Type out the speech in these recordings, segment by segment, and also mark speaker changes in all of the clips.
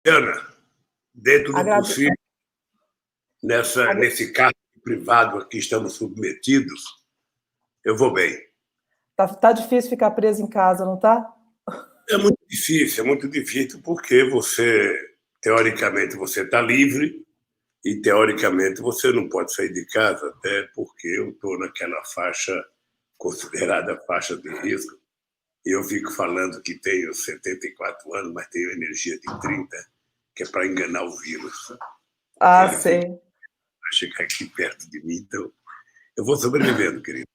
Speaker 1: Ana, dentro do
Speaker 2: Agrade...
Speaker 1: possível, nesse caso privado a que estamos submetidos, eu vou bem.
Speaker 2: Tá difícil ficar preso em casa, não tá?
Speaker 1: É muito difícil, porque teoricamente, você está livre e, teoricamente, você não pode sair de casa, até porque eu estou naquela faixa considerada faixa de risco. E eu fico falando que tenho 74 anos, mas tenho energia de 30, que é para enganar o vírus.
Speaker 2: Ah, sei.
Speaker 1: Vai chegar aqui perto de mim, então eu vou sobrevivendo, querido.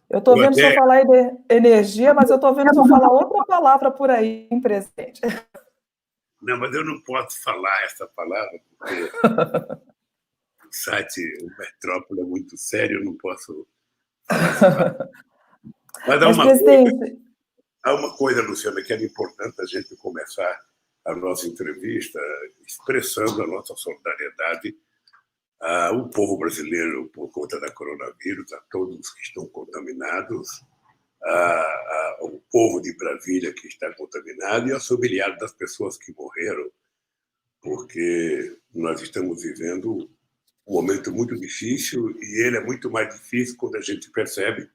Speaker 2: Eu estou vendo o senhor falar de energia, mas eu estou vendo o senhor falar outra palavra por aí, presidente.
Speaker 1: Não, mas eu não posso falar essa palavra, porque o site, o Metrópole é muito sério, eu não posso falar essa palavra. Mas
Speaker 2: presidente...
Speaker 1: há uma coisa, Luciana, que era importante a gente começar a nossa entrevista expressando a nossa solidariedade ao povo brasileiro por conta da coronavírus, a todos que estão contaminados, ao povo de Brasília que está contaminado e aos familiares das pessoas que morreram, porque nós estamos vivendo um momento muito difícil e ele é muito mais difícil quando a gente percebe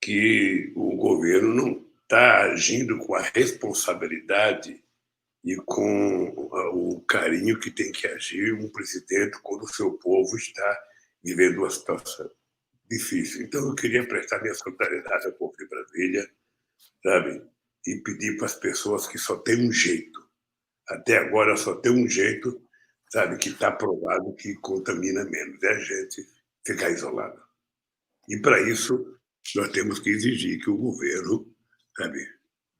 Speaker 1: que o governo não está agindo com a responsabilidade e com o carinho que tem que agir um presidente quando o seu povo está vivendo uma situação difícil. Então, eu queria prestar minha solidariedade ao povo de Brasília, sabe? E pedir para as pessoas que só tem um jeito. Até agora só tem um jeito, sabe? Que está provado que contamina menos. É a gente ficar isolado. E, para isso, nós temos que exigir que o governo, sabe,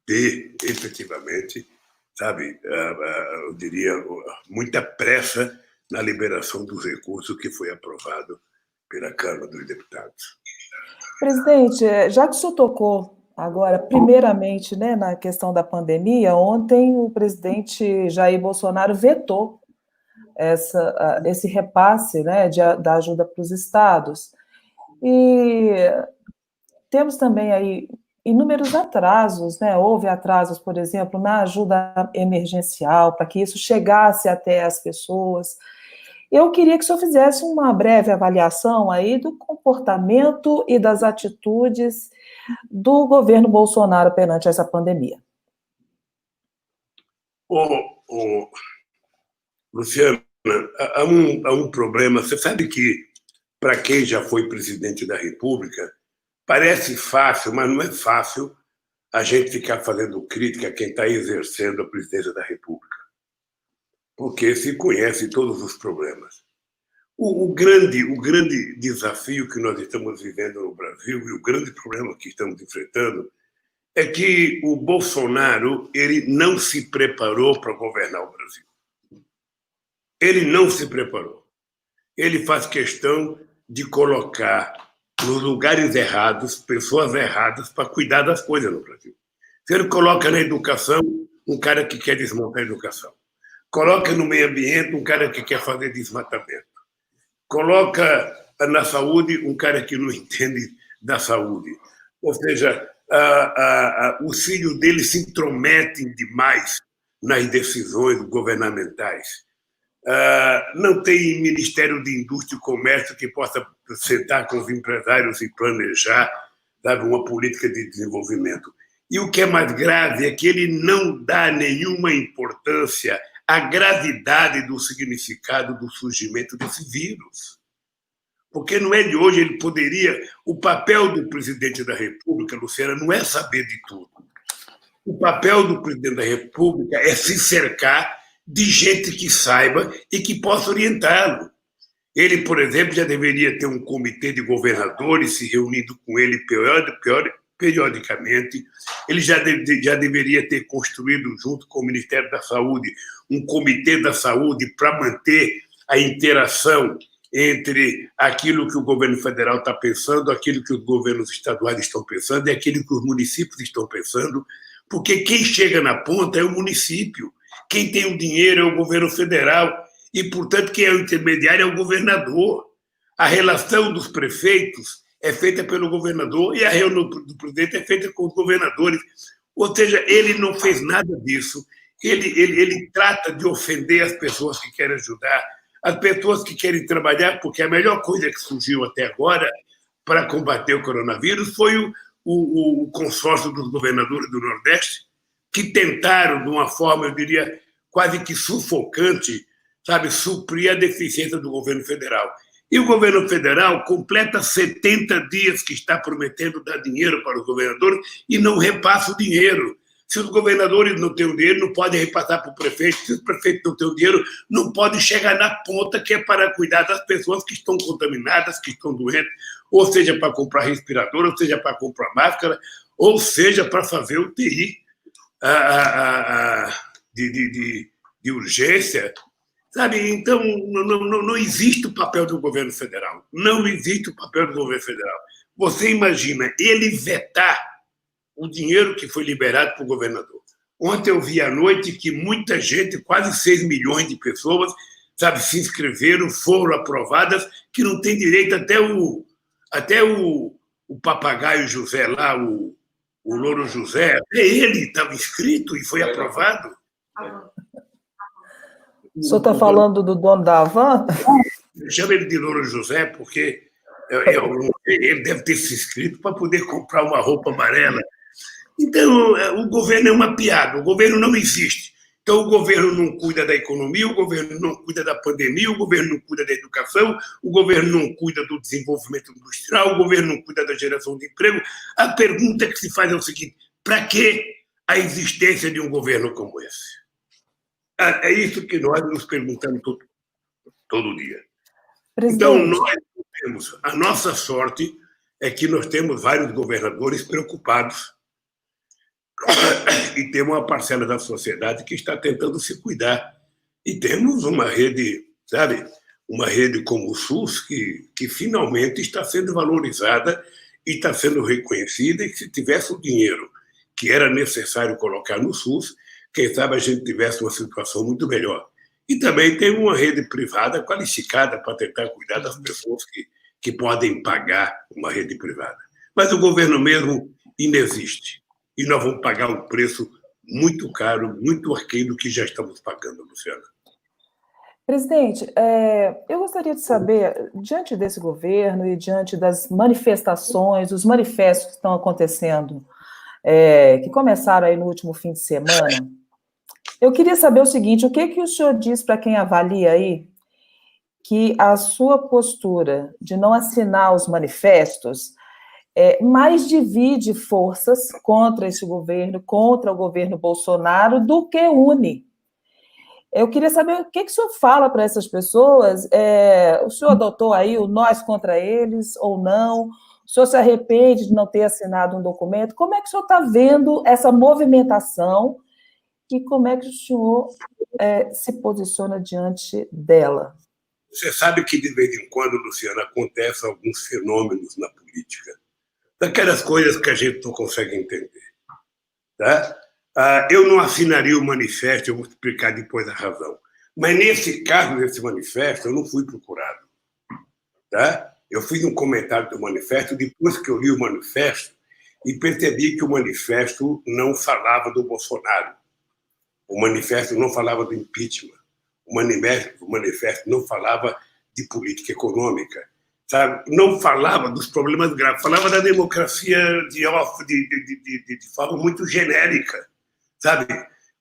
Speaker 1: dê efetivamente, sabe, eu diria, muita pressa na liberação dos recursos que foi aprovado pela Câmara dos Deputados.
Speaker 2: Presidente, já que o senhor tocou agora, primeiramente, né, na questão da pandemia, ontem o presidente Jair Bolsonaro vetou esse repasse, né, da ajuda para os estados. E temos também aí inúmeros atrasos, né? Houve atrasos, por exemplo, na ajuda emergencial, para que isso chegasse até as pessoas. Eu queria que o senhor fizesse uma breve avaliação aí do comportamento e das atitudes do governo Bolsonaro perante essa pandemia.
Speaker 1: Luciana, há um problema. Você sabe que, para quem já foi presidente da República, parece fácil, mas não é fácil a gente ficar fazendo crítica a quem está exercendo a presidência da República, porque se conhece todos os problemas. O grande desafio que nós estamos vivendo no Brasil e o grande problema que estamos enfrentando é que o Bolsonaro ele não se preparou para governar o Brasil. Ele não se preparou. Ele faz questão de colocar nos lugares errados pessoas erradas para cuidar das coisas no Brasil. Se ele coloca na educação um cara que quer desmontar a educação, coloca no meio ambiente um cara que quer fazer desmatamento, coloca na saúde um cara que não entende da saúde. Ou seja, os filhos dele se intrometem demais nas decisões governamentais. Não tem Ministério de Indústria e Comércio que possa sentar com os empresários e planejar, sabe, uma política de desenvolvimento. E o que é mais grave é que ele não dá nenhuma importância à gravidade do significado do surgimento desse vírus. Porque não é de hoje, ele poderia... O papel do presidente da República, Luciana, não é saber de tudo. O papel do presidente da República é se cercar de gente que saiba e que possa orientá-lo. Ele, por exemplo, já deveria ter um comitê de governadores se reunindo com ele periodicamente. Ele já deveria ter construído, junto com o Ministério da Saúde, um comitê da saúde para manter a interação entre aquilo que o governo federal está pensando, aquilo que os governos estaduais estão pensando e aquilo que os municípios estão pensando, porque quem chega na ponta é o município. Quem tem o dinheiro é o governo federal e, portanto, quem é o intermediário é o governador. A relação dos prefeitos é feita pelo governador e a reunião do presidente é feita com os governadores. Ou seja, ele não fez nada disso ele trata de ofender as pessoas que querem ajudar, as pessoas que querem trabalhar, porque a melhor coisa que surgiu até agora para combater o coronavírus foi o consórcio dos governadores do Nordeste, que tentaram, de uma forma, eu diria, quase que sufocante, sabe, suprir a deficiência do governo federal. E o governo federal completa 70 dias que está prometendo dar dinheiro para os governadores e não repassa o dinheiro. Se os governadores não têm o dinheiro, não podem repassar para o prefeito. Se os prefeitos não têm o dinheiro, não podem chegar na ponta, que é para cuidar das pessoas que estão contaminadas, que estão doentes, ou seja, para comprar respirador, ou seja, para comprar máscara, ou seja, para fazer UTI de urgência. Sabe? Então, não existe o papel do governo federal. Não existe o papel do governo federal. Você imagina ele vetar o dinheiro que foi liberado para o governador. Ontem eu vi à noite que muita gente, quase 6 milhões de pessoas, sabe, se inscreveram, foram aprovadas, que não tem direito até o papagaio José lá, o Louro José, até ele estava inscrito e foi aprovado.
Speaker 2: O senhor está falando do dono da Havan?
Speaker 1: Eu chamo ele de Louro José porque ele deve ter se inscrito para poder comprar uma roupa amarela. Então, o governo é uma piada, o governo não existe. Então, o governo não cuida da economia, o governo não cuida da pandemia, o governo não cuida da educação, o governo não cuida do desenvolvimento industrial, o governo não cuida da geração de emprego. A pergunta que se faz é o seguinte: para que a existência de um governo como esse? É isso que nós nos perguntamos todo dia. Presidente. Então, nós temos, a nossa sorte é que nós temos vários governadores preocupados e temos uma parcela da sociedade que está tentando se cuidar. E temos uma rede, sabe, uma rede como o SUS que finalmente está sendo valorizada e está sendo reconhecida, e que se tivesse o dinheiro que era necessário colocar no SUS, quem sabe a gente tivesse uma situação muito melhor. E também tem uma rede privada qualificada para tentar cuidar das pessoas que podem pagar uma rede privada. Mas o governo mesmo inexiste. E nós vamos pagar um preço muito caro, muito aquém do que já estamos pagando, Luciana.
Speaker 2: Presidente, eu gostaria de saber, diante desse governo e diante das manifestações, os manifestos que estão acontecendo, que começaram aí no último fim de semana, eu queria saber o seguinte: o que o senhor diz para quem avalia aí que a sua postura de não assinar os manifestos mais divide forças contra esse governo, contra o governo Bolsonaro, do que une? Eu queria saber o que o senhor fala para essas pessoas. O senhor adotou aí o nós contra eles ou não? O senhor se arrepende de não ter assinado um documento? Como é que o senhor está vendo essa movimentação e como é que o senhor se posiciona diante dela?
Speaker 1: Você sabe que, de vez em quando, Luciana, acontecem alguns fenômenos na política, daquelas coisas que a gente não consegue entender. Tá? Eu não assinaria o manifesto, eu vou explicar depois a razão. Mas, nesse caso desse manifesto, eu não fui procurado. Tá? Eu fiz um comentário do manifesto depois que eu li o manifesto e percebi que o manifesto não falava do Bolsonaro. O manifesto não falava do impeachment. O manifesto não falava de política econômica. Sabe? Não falava dos problemas graves, falava da democracia de forma muito genérica. Sabe?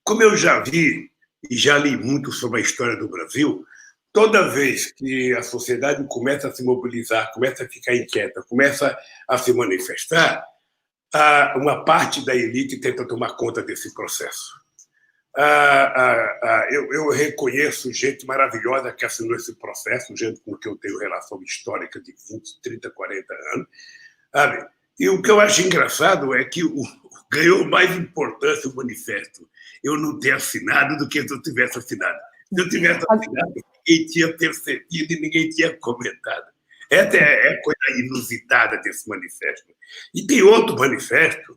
Speaker 1: Como eu já vi e já li muito sobre a história do Brasil, toda vez que a sociedade começa a se mobilizar, começa a ficar inquieta, começa a se manifestar, uma parte da elite tenta tomar conta desse processo. Eu reconheço gente maravilhosa que assinou esse processo, gente com quem eu tenho relação histórica de 20, 30, 40 anos. Sabe? E o que eu acho engraçado é que ganhou mais importância o manifesto eu não ter assinado do que se eu tivesse assinado. Se eu tivesse assinado, ninguém tinha percebido e ninguém tinha comentado. Essa é a coisa inusitada desse manifesto. E tem outro manifesto,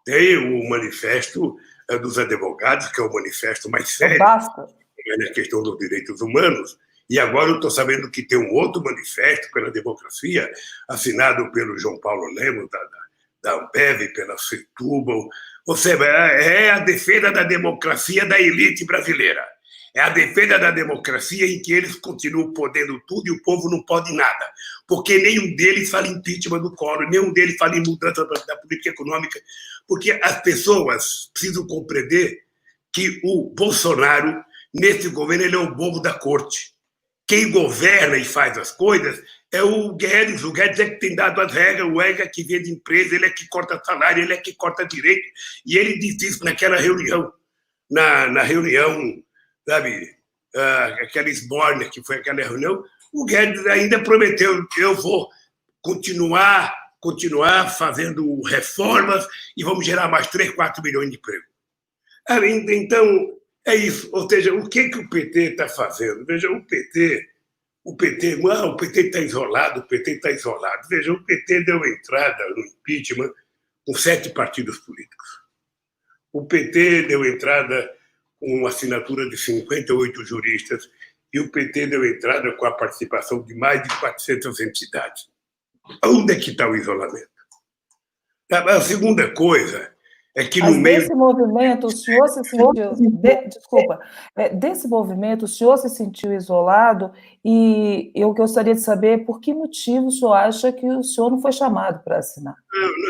Speaker 1: tem o manifesto dos advogados, que é o manifesto mais sério, na questão dos direitos humanos. E agora eu estou sabendo que tem um outro manifesto pela democracia, assinado pelo João Paulo Lemos, da Ambev, pela Setúbal, Ou seja, é a defesa da democracia da elite brasileira. É a defesa da democracia em que eles continuam podendo tudo e o povo não pode nada. Porque nenhum deles fala em impeachment do Collor, nenhum deles fala em mudança da política econômica. Porque as pessoas precisam compreender que o Bolsonaro, nesse governo, ele é o bobo da corte. Quem governa e faz as coisas é o Guedes. O Guedes é que tem dado as regras, o Guedes é que vende empresa, ele é que corta salário, ele é que corta direito. E ele disse isso naquela reunião, na reunião, sabe, aquela esbórnia que foi aquela reunião. O Guedes ainda prometeu: eu vou continuar fazendo reformas e vamos gerar mais 3, 4 milhões de empregos. Então, é isso. Ou seja, o que o PT está fazendo? Veja, o PT está isolado, o PT está isolado. Veja, o PT deu entrada no impeachment com 7 partidos políticos. O PT deu entrada com uma assinatura de 58 juristas e o PT deu entrada com a participação de mais de 400 entidades. Onde é que está o isolamento? A segunda coisa é que no meio...
Speaker 2: Desse movimento, o senhor se sentiu... desse movimento, o senhor se sentiu isolado e eu gostaria de saber por que motivo o senhor acha que o senhor não foi chamado para assinar.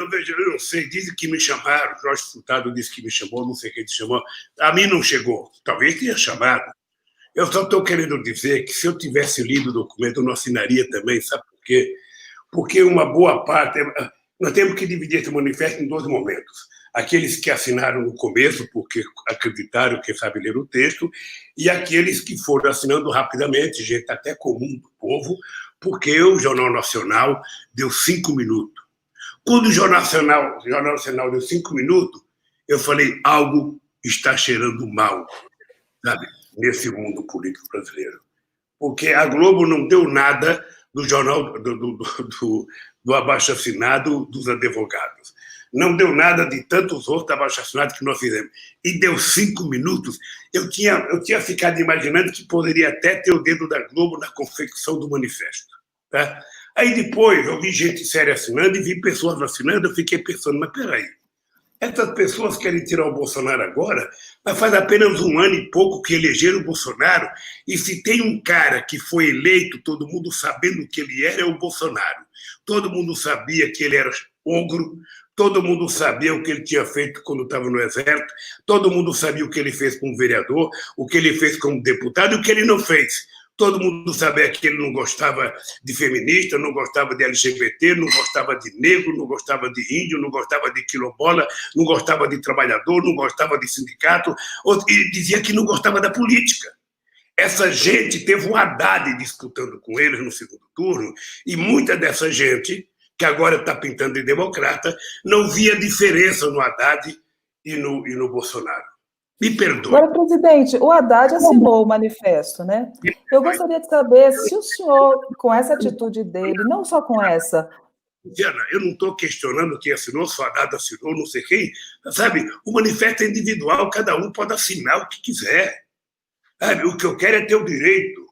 Speaker 1: Veja, eu não sei, dizem que me chamaram, o Jorge Furtado disse que me chamou, não sei quem te chamou. A mim não chegou, talvez tenha chamado. Eu só estou querendo dizer que se eu tivesse lido o documento, eu não assinaria também, sabe por quê? Porque uma boa parte... Nós temos que dividir esse manifesto em 2 momentos. Aqueles que assinaram no começo, porque acreditaram que sabem ler o texto, e aqueles que foram assinando rapidamente, gente até comum do povo, porque o Jornal Nacional deu 5 minutos. Quando o Jornal Nacional deu 5 minutos, eu falei: algo está cheirando mal, sabe, nesse mundo político brasileiro. Porque a Globo não deu nada do jornal do abaixo-assinado dos advogados. Não deu nada de tantos outros abaixo-assinados que nós fizemos. E deu 5 minutos. Eu tinha ficado imaginando que poderia até ter o dedo da Globo na confecção do manifesto. Tá? Aí depois eu vi gente séria assinando e vi pessoas assinando, eu fiquei pensando: mas peraí, essas pessoas querem tirar o Bolsonaro agora, mas faz apenas 1 ano e pouco que elegeram o Bolsonaro, e se tem um cara que foi eleito, todo mundo sabendo o que ele era, é o Bolsonaro. Todo mundo sabia que ele era ogro, todo mundo sabia o que ele tinha feito quando estava no Exército, todo mundo sabia o que ele fez como vereador, o que ele fez como deputado e o que ele não fez. Todo mundo sabia que ele não gostava de feminista, não gostava de LGBT, não gostava de negro, não gostava de índio, não gostava de quilombola, não gostava de trabalhador, não gostava de sindicato, e dizia que não gostava da política. Essa gente teve um Haddad disputando com eles no segundo turno, e muita dessa gente, que agora está pintando de democrata, não via diferença no Haddad e no Bolsonaro. Me perdoe.
Speaker 2: Agora, presidente, o Haddad assinou o manifesto, né? Eu gostaria de saber se o senhor, com essa atitude dele, não só com essa...
Speaker 1: Diana, eu não estou questionando quem assinou, se o Haddad assinou, não sei quem, sabe? O manifesto é individual, cada um pode assinar o que quiser. Sabe? O que eu quero é ter o direito,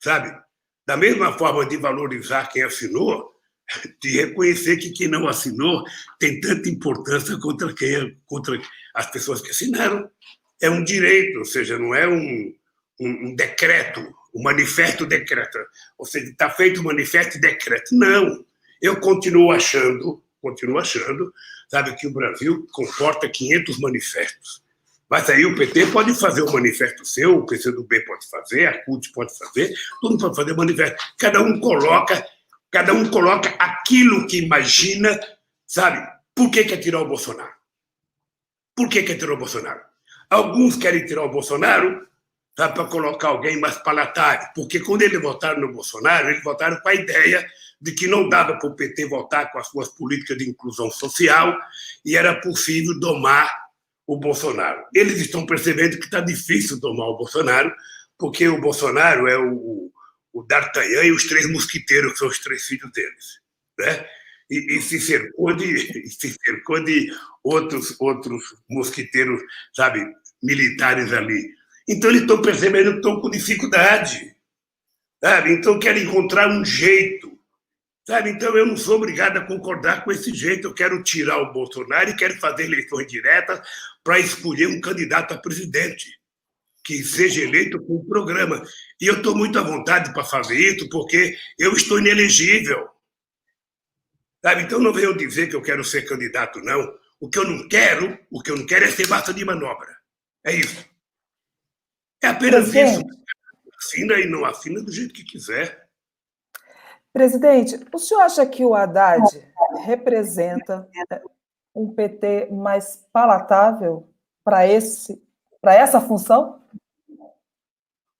Speaker 1: sabe? Da mesma forma de valorizar quem assinou, de reconhecer que quem não assinou tem tanta importância contra as pessoas que assinaram. É um direito, ou seja, não é um decreto, um manifesto decreto. Ou seja, está feito um manifesto e decreto. Não. Eu continuo achando, sabe, que o Brasil comporta 500 manifestos. Mas aí o PT pode fazer o manifesto seu, o PCdoB pode fazer, a CUT pode fazer, todo mundo pode fazer manifesto. Cada um coloca aquilo que imagina, sabe? Por que quer tirar o Bolsonaro? Por que quer tirar o Bolsonaro? Alguns querem tirar o Bolsonaro, sabe, para colocar alguém mais palatável, porque quando eles votaram no Bolsonaro, eles votaram com a ideia de que não dava para o PT votar com as suas políticas de inclusão social e era possível domar o Bolsonaro. Eles estão percebendo que está difícil domar o Bolsonaro, porque o Bolsonaro é o D'Artagnan e os 3 mosquiteiros, que são os 3 filhos deles, né? E se cercou de outros mosquiteiros, sabe, militares ali. Então, eles estão percebendo que estão com dificuldade, sabe? Então, querem encontrar um jeito Sabe? Então, eu não sou obrigado a concordar com esse jeito. Eu quero tirar o Bolsonaro e quero fazer eleições diretas para escolher um candidato a presidente que seja eleito com um programa. E eu estou muito à vontade para fazer isso, porque eu estou inelegível. Sabe? Então, não venham dizer que eu quero ser candidato, não. O que eu não quero é ser massa de manobra. É isso. É apenas isso. Assina e não assina do jeito que quiser.
Speaker 2: Presidente, o senhor acha que o Haddad representa um PT mais palatável para essa função?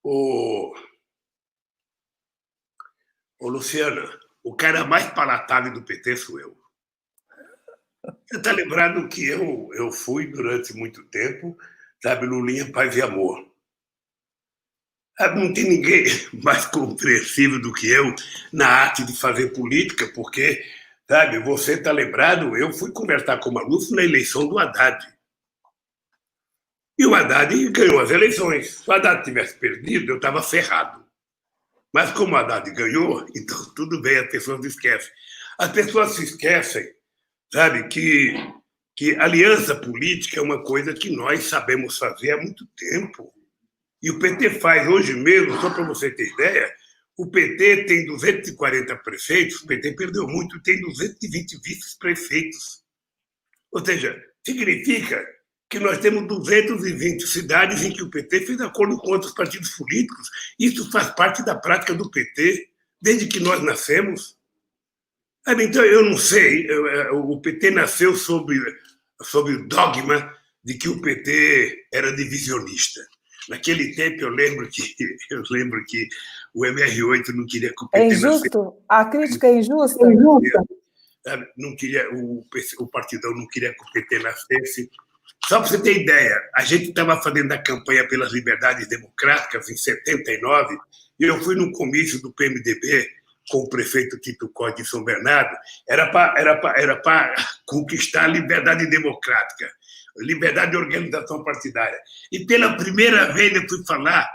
Speaker 1: Ô, Luciana, o cara mais palatável do PT sou eu. Você está lembrado que eu fui durante muito tempo, sabe, Lulinha, paz e amor. Não tem ninguém mais compreensível do que eu na arte de fazer política, porque, sabe, você está lembrado, eu fui conversar com o Maluf na eleição do Haddad. E o Haddad ganhou as eleições. Se o Haddad tivesse perdido, eu estava ferrado. Mas como o Haddad ganhou, então tudo bem, as pessoas esquecem. As pessoas se esquecem, sabe, que aliança política é uma coisa que nós sabemos fazer há muito tempo. E o PT faz hoje mesmo, só para você ter ideia, o PT tem 240 prefeitos, o PT perdeu muito, tem 220 vice-prefeitos. Ou seja, significa que nós temos 220 cidades em que o PT fez acordo com outros partidos políticos. Isso faz parte da prática do PT, desde que nós nascemos. Então, eu não sei, o PT nasceu sob o dogma de que o PT era divisionista. Naquele tempo, eu lembro que o MR8 não queria que o PT
Speaker 2: nascesse. É injusto? Nascesse. A crítica é injusta?
Speaker 1: Não queria, o partidão não queria que o PT nascesse. Só para você ter ideia, a gente estava fazendo a campanha pelas liberdades democráticas em 79, e eu fui num comício do PMDB com o prefeito Tito Código de São Bernardo, era para conquistar a liberdade democrática, liberdade de organização partidária. E pela primeira vez eu fui falar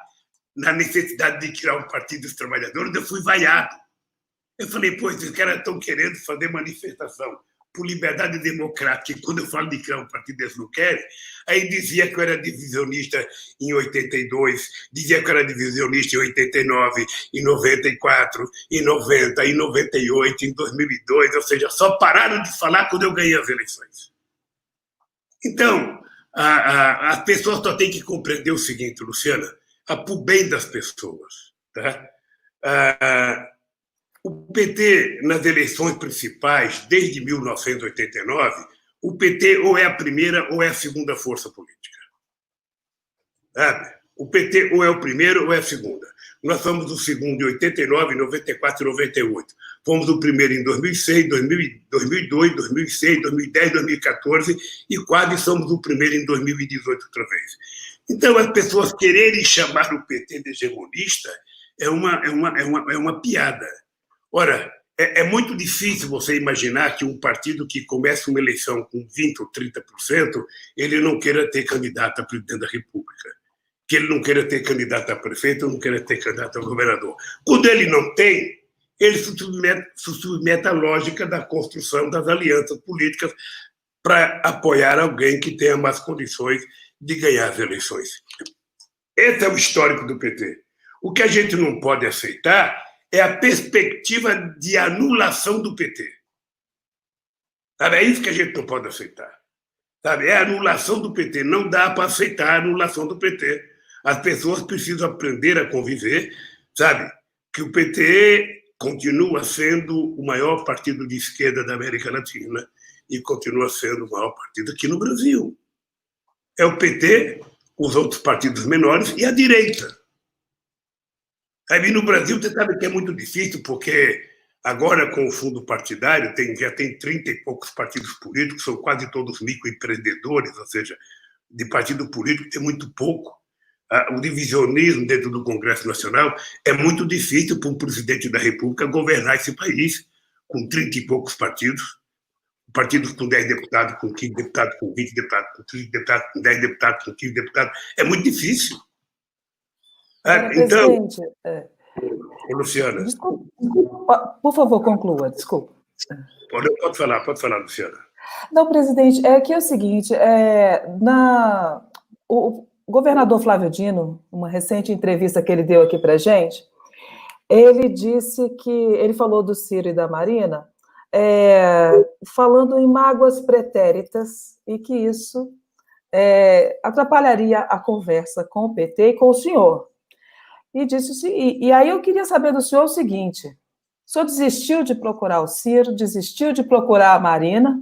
Speaker 1: na necessidade de criar um partido dos trabalhadores, eu fui vaiado. Eu falei, pô, esses caras estão querendo fazer manifestação por liberdade democrática, e quando eu falo de criar um partido, eles não querem. Aí dizia que eu era divisionista em 82, dizia que eu era divisionista em 89, em 94, em 90, em 98, em 2002, ou seja, só pararam de falar quando eu ganhei as eleições. Então, as pessoas só têm que compreender o seguinte, Luciana, para o bem das pessoas, tá? O PT, nas eleições principais, desde 1989, o PT ou é a primeira ou é a segunda força política. Sabe? O PT ou é o primeiro ou é a segunda. Nós fomos o segundo em 89, 94 e 98. Fomos o primeiro em 2006, 2002, 2006, 2010, 2014 e quase somos o primeiro em 2018 outra vez. Então, as pessoas quererem chamar o PT de hegemonista é uma piada. Ora, é muito difícil você imaginar que um partido que começa uma eleição com 20% ou 30%, ele não queira ter candidato a presidente da República, que ele não queira ter candidato a prefeito, não queira ter candidato a governador. Quando ele não tem, ele se submete à lógica da construção das alianças políticas para apoiar alguém que tenha mais condições de ganhar as eleições. Esse é o histórico do PT. O que a gente não pode aceitar é a perspectiva de anulação do PT. Sabe? É isso que a gente não pode aceitar. Sabe? É a anulação do PT. Não dá para aceitar a anulação do PT. As pessoas precisam aprender a conviver, sabe? Que o PT continua sendo o maior partido de esquerda da América Latina e continua sendo o maior partido aqui no Brasil. É o PT, os outros partidos menores e a direita. Aí no Brasil, você sabe que é muito difícil, porque agora, com o fundo partidário, já tem 30 e poucos partidos políticos, são quase todos microempreendedores, ou seja, de partido político tem muito pouco. O divisionismo dentro do Congresso Nacional é muito difícil para um presidente da República governar esse país com 30 e poucos partidos com 10 deputados, com 15 deputados, com 20 deputados, com 30 deputados, com 10 deputados, com 15 deputados. É muito difícil.
Speaker 2: Então,
Speaker 1: Luciana.
Speaker 2: Desculpa, por favor, conclua, desculpa.
Speaker 1: Pode falar, Luciana.
Speaker 2: Não, presidente, é que é o seguinte, o governador Flávio Dino, uma recente entrevista que ele deu aqui para a gente, ele disse que, ele falou do Ciro e da Marina, falando em mágoas pretéritas, e que isso atrapalharia a conversa com o PT e com o senhor. E aí eu queria saber do senhor o seguinte: o senhor desistiu de procurar o Ciro, desistiu de procurar a Marina,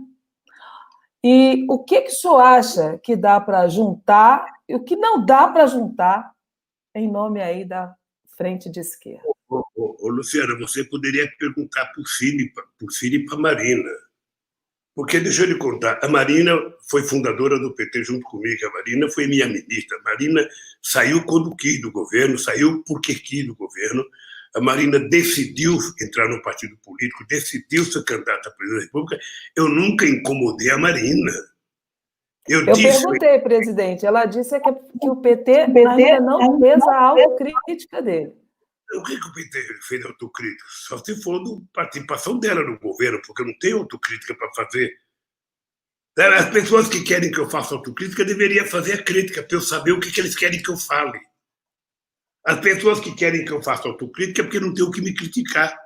Speaker 2: e o que o senhor acha que dá para juntar e o que não dá para juntar em nome aí da frente de esquerda?
Speaker 1: Luciana, você poderia perguntar por Ciro e para a Marina. Porque, deixa eu lhe contar, a Marina foi fundadora do PT junto comigo, a Marina foi minha ministra, a Marina saiu quando quis do governo, saiu porque quis do governo, a Marina decidiu entrar no partido político, decidiu ser candidata à presidência da República, eu nunca incomodei a Marina.
Speaker 2: Eu perguntei, presidente, ela disse que o PT ainda não fez a autocrítica dele.
Speaker 1: O que o PT fez autocrítica? Só se for da participação dela no governo, porque eu não tenho autocrítica para fazer. As pessoas que querem que eu faça autocrítica deveriam fazer a crítica, para eu saber o que eles querem que eu fale. As pessoas que querem que eu faça autocrítica é porque não tem o que me criticar.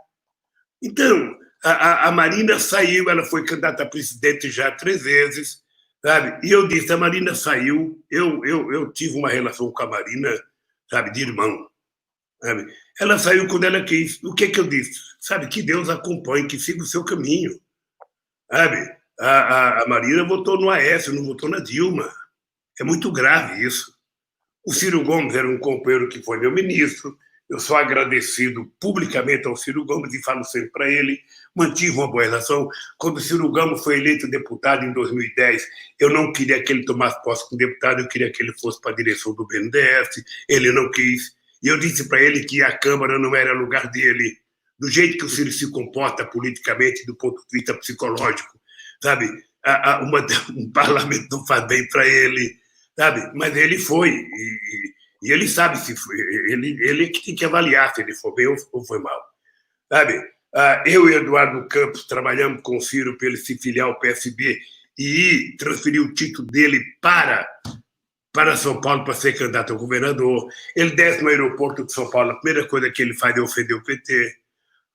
Speaker 1: Então, a Marina saiu, ela foi candidata a presidente já 3 vezes, sabe? E eu disse, a Marina saiu, eu tive uma relação com a Marina, sabe, de irmão. Sabe? Ela saiu quando ela quis. O que eu disse? Sabe, que Deus acompanhe, que siga o seu caminho. Sabe? A Marina votou no Aécio, não votou na Dilma. É muito grave isso. O Ciro Gomes era um companheiro que foi meu ministro. Eu sou agradecido publicamente ao Ciro Gomes e falo sempre para ele. Mantive uma boa relação. Quando o Ciro Gomes foi eleito deputado em 2010, eu não queria que ele tomasse posse como deputado, eu queria que ele fosse para a direção do BNDES. Ele não quis. E eu disse para ele que a Câmara não era lugar dele, do jeito que o Ciro se comporta politicamente, do ponto de vista psicológico, sabe? Um parlamento não faz bem para ele, sabe? Mas ele foi, e ele sabe se foi, ele que tem que avaliar se ele foi bem ou foi mal, sabe? Eu e Eduardo Campos trabalhamos com o Ciro para ele se filiar ao PSB e transferir o título dele para São Paulo para ser candidato a governador. Ele desce no aeroporto de São Paulo, a primeira coisa que ele faz é ofender o PT.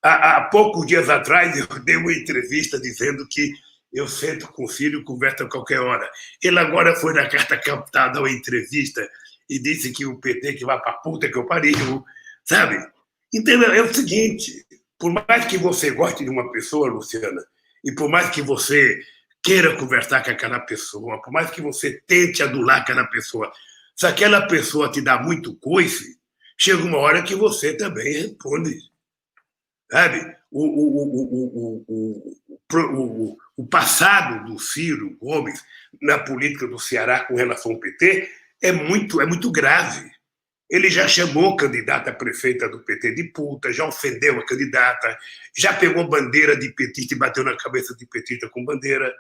Speaker 1: Há poucos dias atrás, eu dei uma entrevista dizendo que eu sento com o Ciro e converso a qualquer hora. Ele agora foi na Carta Capital dar uma entrevista e disse que o PT que vai para a puta que eu pariu, sabe? Então, é o seguinte, por mais que você goste de uma pessoa, Luciana, e por mais que você queira conversar com aquela pessoa, por mais que você tente adular aquela pessoa, se aquela pessoa te dá muito coice, chega uma hora que você também responde. Sabe? O passado do Ciro Gomes na política do Ceará com relação ao PT é muito grave. Ele já chamou a candidata a prefeita do PT de puta, já ofendeu a candidata, já pegou bandeira de petista e bateu na cabeça de petista com bandeira.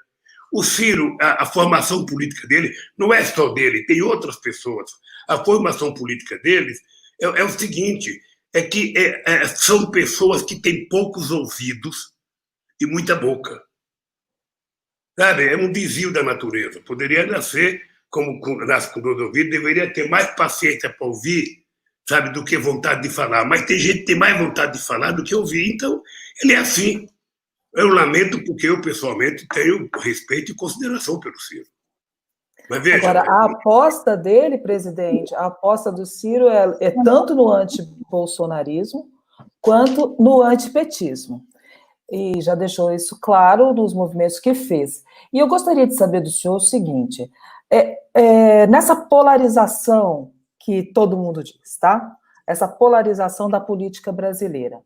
Speaker 1: O Ciro, a formação política dele não é só dele, tem outras pessoas. A formação política deles é o seguinte, é que são pessoas que têm poucos ouvidos e muita boca. Sabe? É um desvio da natureza. Poderia nascer como nasce com dois ouvidos, deveria ter mais paciência para ouvir, sabe, do que vontade de falar. Mas tem gente que tem mais vontade de falar do que ouvir. Então, ele é assim. Eu lamento porque eu, pessoalmente, tenho respeito e consideração pelo Ciro. Mas veja,
Speaker 2: agora, a aposta dele, presidente, a aposta do Ciro é tanto no antibolsonarismo quanto no antipetismo. E já deixou isso claro nos movimentos que fez. E eu gostaria de saber do senhor o seguinte, nessa polarização que todo mundo diz, tá? Essa polarização da política brasileira.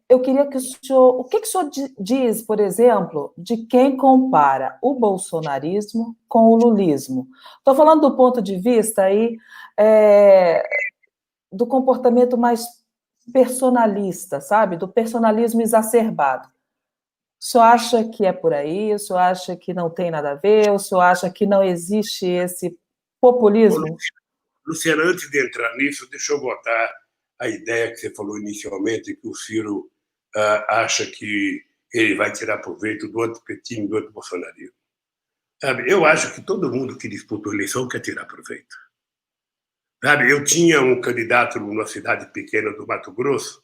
Speaker 2: Eu queria que o que o senhor diz, por exemplo, de quem compara o bolsonarismo com o lulismo? Estou falando do ponto de vista aí do comportamento mais personalista, sabe? Do personalismo exacerbado. O senhor acha que é por aí? O senhor acha que não tem nada a ver? O senhor acha que não existe esse populismo?
Speaker 1: Luciana, antes de entrar nisso, deixa eu botar a ideia que você falou inicialmente, que o Ciro acha que ele vai tirar proveito do antipetismo, do antibolsonarismo. Sabe, eu acho que todo mundo que disputa a eleição quer tirar proveito. Sabe, eu tinha um candidato numa cidade pequena do Mato Grosso,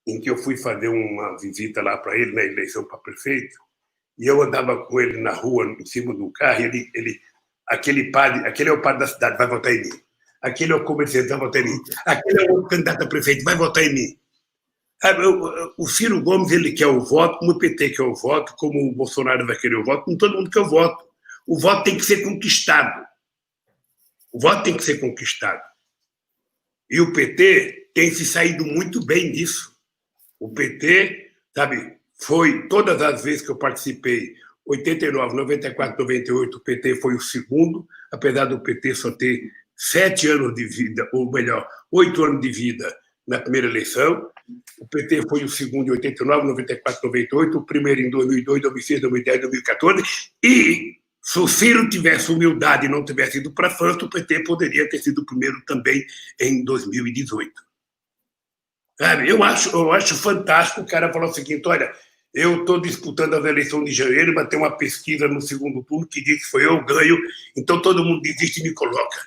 Speaker 1: em que eu fui fazer uma visita lá para ele, na eleição para prefeito, e eu andava com ele na rua, em cima do carro, e aquele é o padre da cidade, vai votar em mim. Aquele é o comerciante, vai votar em mim. Aquele é o candidato a prefeito, vai votar em mim. O Ciro Gomes, ele quer o voto, como o PT quer o voto, como o Bolsonaro vai querer o voto, como todo mundo quer o voto. O voto tem que ser conquistado. O voto tem que ser conquistado. E o PT tem se saído muito bem disso. O PT, sabe, foi todas as vezes que eu participei, 89, 94, 98, o PT foi o segundo, apesar do PT só ter 7 anos de vida, ou melhor, 8 anos de vida na primeira eleição. O PT foi o segundo em 89, 94, 98, o primeiro em 2002, 2006, 2010, 2014. E se o Ciro tivesse humildade e não tivesse ido para a França, o PT poderia ter sido o primeiro também em 2018. Sabe, eu acho fantástico o cara falar o seguinte: olha, eu estou disputando as eleições de janeiro, mas tem uma pesquisa no segundo turno que diz que foi eu ganho, então todo mundo desiste e me coloca.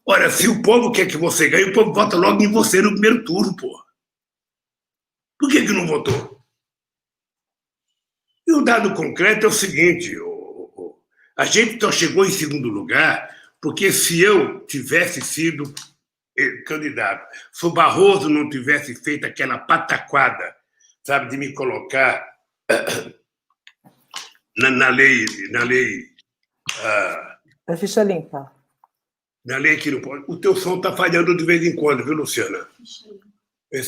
Speaker 1: Olha, se o povo quer que você ganhe, o povo vota logo em você no primeiro turno, pô. Por que não votou? E o dado concreto é o seguinte: a gente só chegou em segundo lugar porque se eu tivesse sido candidato, se o Barroso não tivesse feito aquela pataquada, sabe, de me colocar na lei
Speaker 2: da ficha limpa.
Speaker 1: Na lei que não pode. O teu som está falhando de vez em quando, viu, Luciana?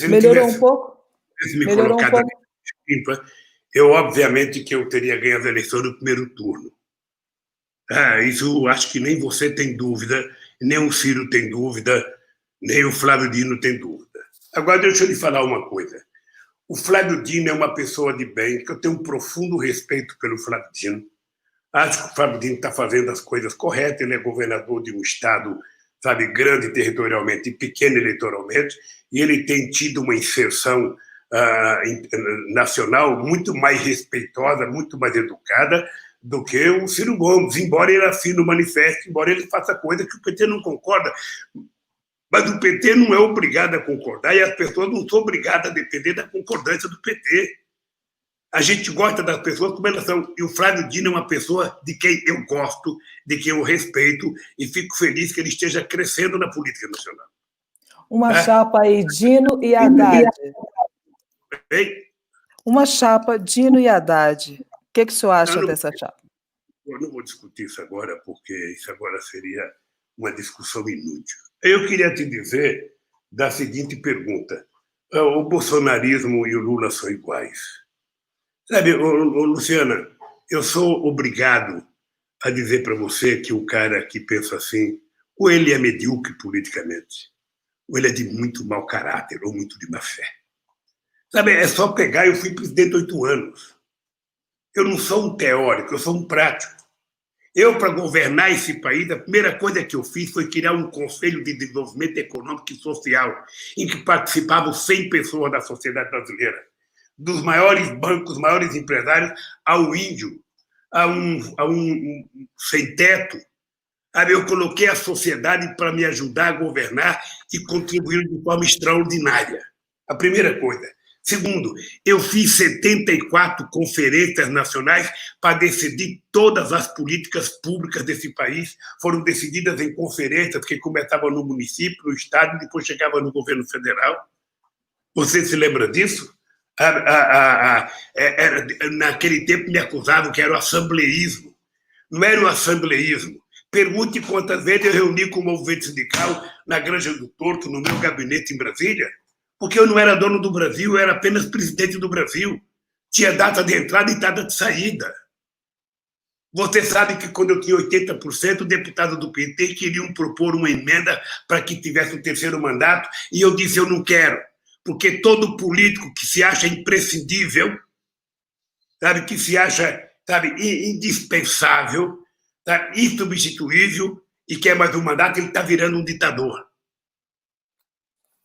Speaker 2: Melhorou um pouco?
Speaker 1: Se me colocar na ficha limpa, eu, obviamente, que eu teria ganho as eleições no primeiro turno. Isso acho que nem você tem dúvida, nem o Ciro tem dúvida, nem o Flávio Dino tem dúvida. Agora, deixa eu lhe falar uma coisa. O Flávio Dino é uma pessoa de bem, que eu tenho um profundo respeito pelo Flávio Dino. Acho que o Flávio Dino está fazendo as coisas corretas, ele é governador de um estado, sabe, grande territorialmente e pequeno eleitoralmente, e ele tem tido uma inserção nacional muito mais respeitosa, muito mais educada do que o Ciro Gomes, embora ele assine o manifesto, embora ele faça coisa que o PT não concorda. Mas o PT não é obrigado a concordar e as pessoas não são obrigadas a depender da concordância do PT. A gente gosta das pessoas como elas são. E o Flávio Dino é uma pessoa de quem eu gosto, de quem eu respeito e fico feliz que ele esteja crescendo na política nacional.
Speaker 2: Uma chapa aí, Dino e Haddad.
Speaker 1: Bem?
Speaker 2: Uma chapa, Dino e Haddad. O que o senhor acha dessa chapa?
Speaker 1: Eu não vou discutir isso agora, porque isso agora seria uma discussão inútil. Eu queria te dizer da seguinte pergunta: o bolsonarismo e o Lula são iguais? Sabe, Luciana, eu sou obrigado a dizer para você que o cara que pensa assim, ou ele é medíocre politicamente, ou ele é de muito mau caráter, ou muito de má fé. Sabe, é só pegar, eu fui presidente 8 anos. Eu não sou um teórico, eu sou um prático. Eu, para governar esse país, a primeira coisa que eu fiz foi criar um Conselho de Desenvolvimento Econômico e Social, em que participavam 100 pessoas da sociedade brasileira, dos maiores bancos, maiores empresários, ao índio, a um sem-teto. Eu coloquei a sociedade para me ajudar a governar e contribuir de forma extraordinária. A primeira coisa. Segundo, eu fiz 74 conferências nacionais para decidir todas as políticas públicas desse país. Foram decididas em conferências que começavam no município, no estado, e depois chegavam no governo federal. Você se lembra disso? Naquele tempo me acusavam que era o assembleísmo. Não era o assembleísmo. Pergunte quantas vezes eu reuni com o movimento sindical na Granja do Torto, no meu gabinete em Brasília, porque eu não era dono do Brasil, eu era apenas presidente do Brasil. Tinha data de entrada e data de saída. Você sabe que quando eu tinha 80%, deputados do PT queriam propor uma emenda para que tivesse um terceiro mandato, e eu disse, eu não quero, porque todo político que se acha imprescindível, sabe, que se acha, sabe, indispensável, tá, insubstituível, e quer mais um mandato, ele está virando um ditador.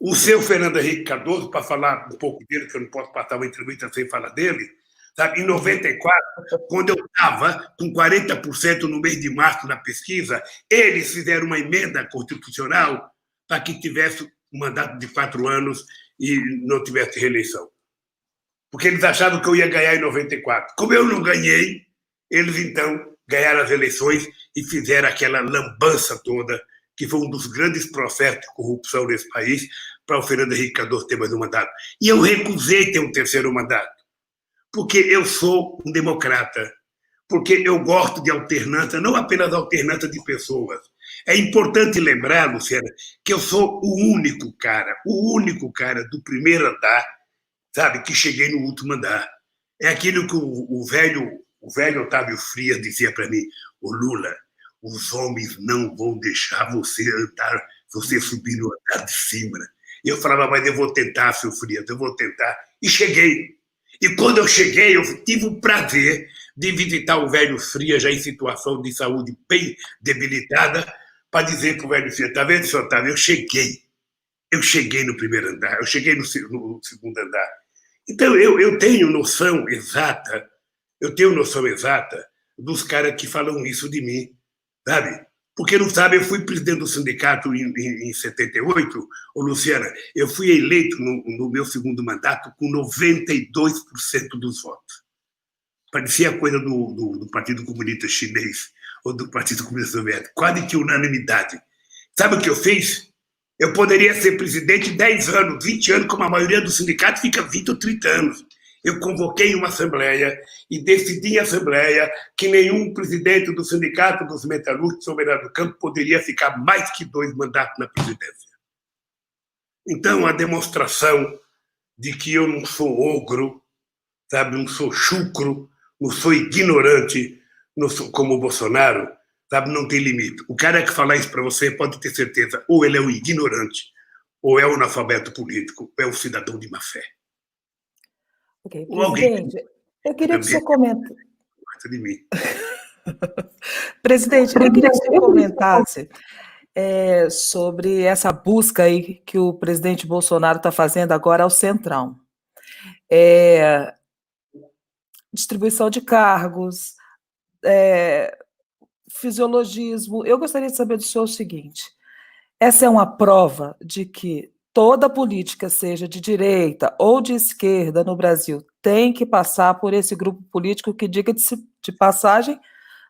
Speaker 1: O seu Fernando Henrique Cardoso, para falar um pouco dele, que eu não posso passar uma entrevista sem falar dele, sabe? Em 94, quando eu estava com 40% no mês de março na pesquisa, eles fizeram uma emenda constitucional para que tivesse um mandato de 4 anos e não tivesse reeleição. Porque eles achavam que eu ia ganhar em 94. Como eu não ganhei, eles então ganharam as eleições e fizeram aquela lambança toda, que foi um dos grandes processos de corrupção nesse país, para o Fernando Henrique Cardoso ter mais um mandato. E eu recusei ter um terceiro mandato, porque eu sou um democrata, porque eu gosto de alternância, não apenas alternância de pessoas. É importante lembrar, Luciana, que eu sou o único cara do primeiro andar, sabe, que cheguei no último andar. É aquilo que o velho Otávio Frias dizia para mim: o Lula, os homens não vão deixar você subir no andar de cima. E eu falava, mas eu vou tentar, seu Frias, eu vou tentar. E cheguei. E quando eu cheguei, eu tive o prazer de visitar o velho Frias, já em situação de saúde bem debilitada, para dizer para o velho Frias: está vendo, senhor Otávio, eu cheguei. Eu cheguei no primeiro andar, eu cheguei no segundo andar. Então, eu tenho noção exata dos caras que falam isso de mim, sabe? Porque, não sabe, eu fui presidente do sindicato em 78, ô Luciana, eu fui eleito no meu segundo mandato com 92% dos votos. Parecia coisa do Partido Comunista Chinês ou do Partido Comunista Soviético, quase que unanimidade. Sabe o que eu fiz? Eu poderia ser presidente 10 anos, 20 anos, como a maioria dos sindicatos fica 20 ou 30 anos. Eu convoquei uma assembleia e decidi em assembleia que nenhum presidente do sindicato dos metalúrgicos Soberano do Campo poderia ficar mais que 2 mandatos na presidência. Então, a demonstração de que eu não sou ogro, sabe, não sou chucro, não sou ignorante, não sou como o Bolsonaro, sabe, não tem limite. O cara que falar isso para você pode ter certeza, ou ele é um ignorante, ou é um analfabeto político, ou é um cidadão de má fé.
Speaker 2: Ok, presidente, eu queria que o senhor comentasse.
Speaker 1: De mim.
Speaker 2: Presidente, eu queria que o senhor comentasse sobre essa busca aí que o presidente Bolsonaro está fazendo agora ao Centrão. Distribuição de cargos, fisiologismo. Eu gostaria de saber do senhor o seguinte: essa é uma prova de que toda política, seja de direita ou de esquerda no Brasil, tem que passar por esse grupo político que, diga de passagem,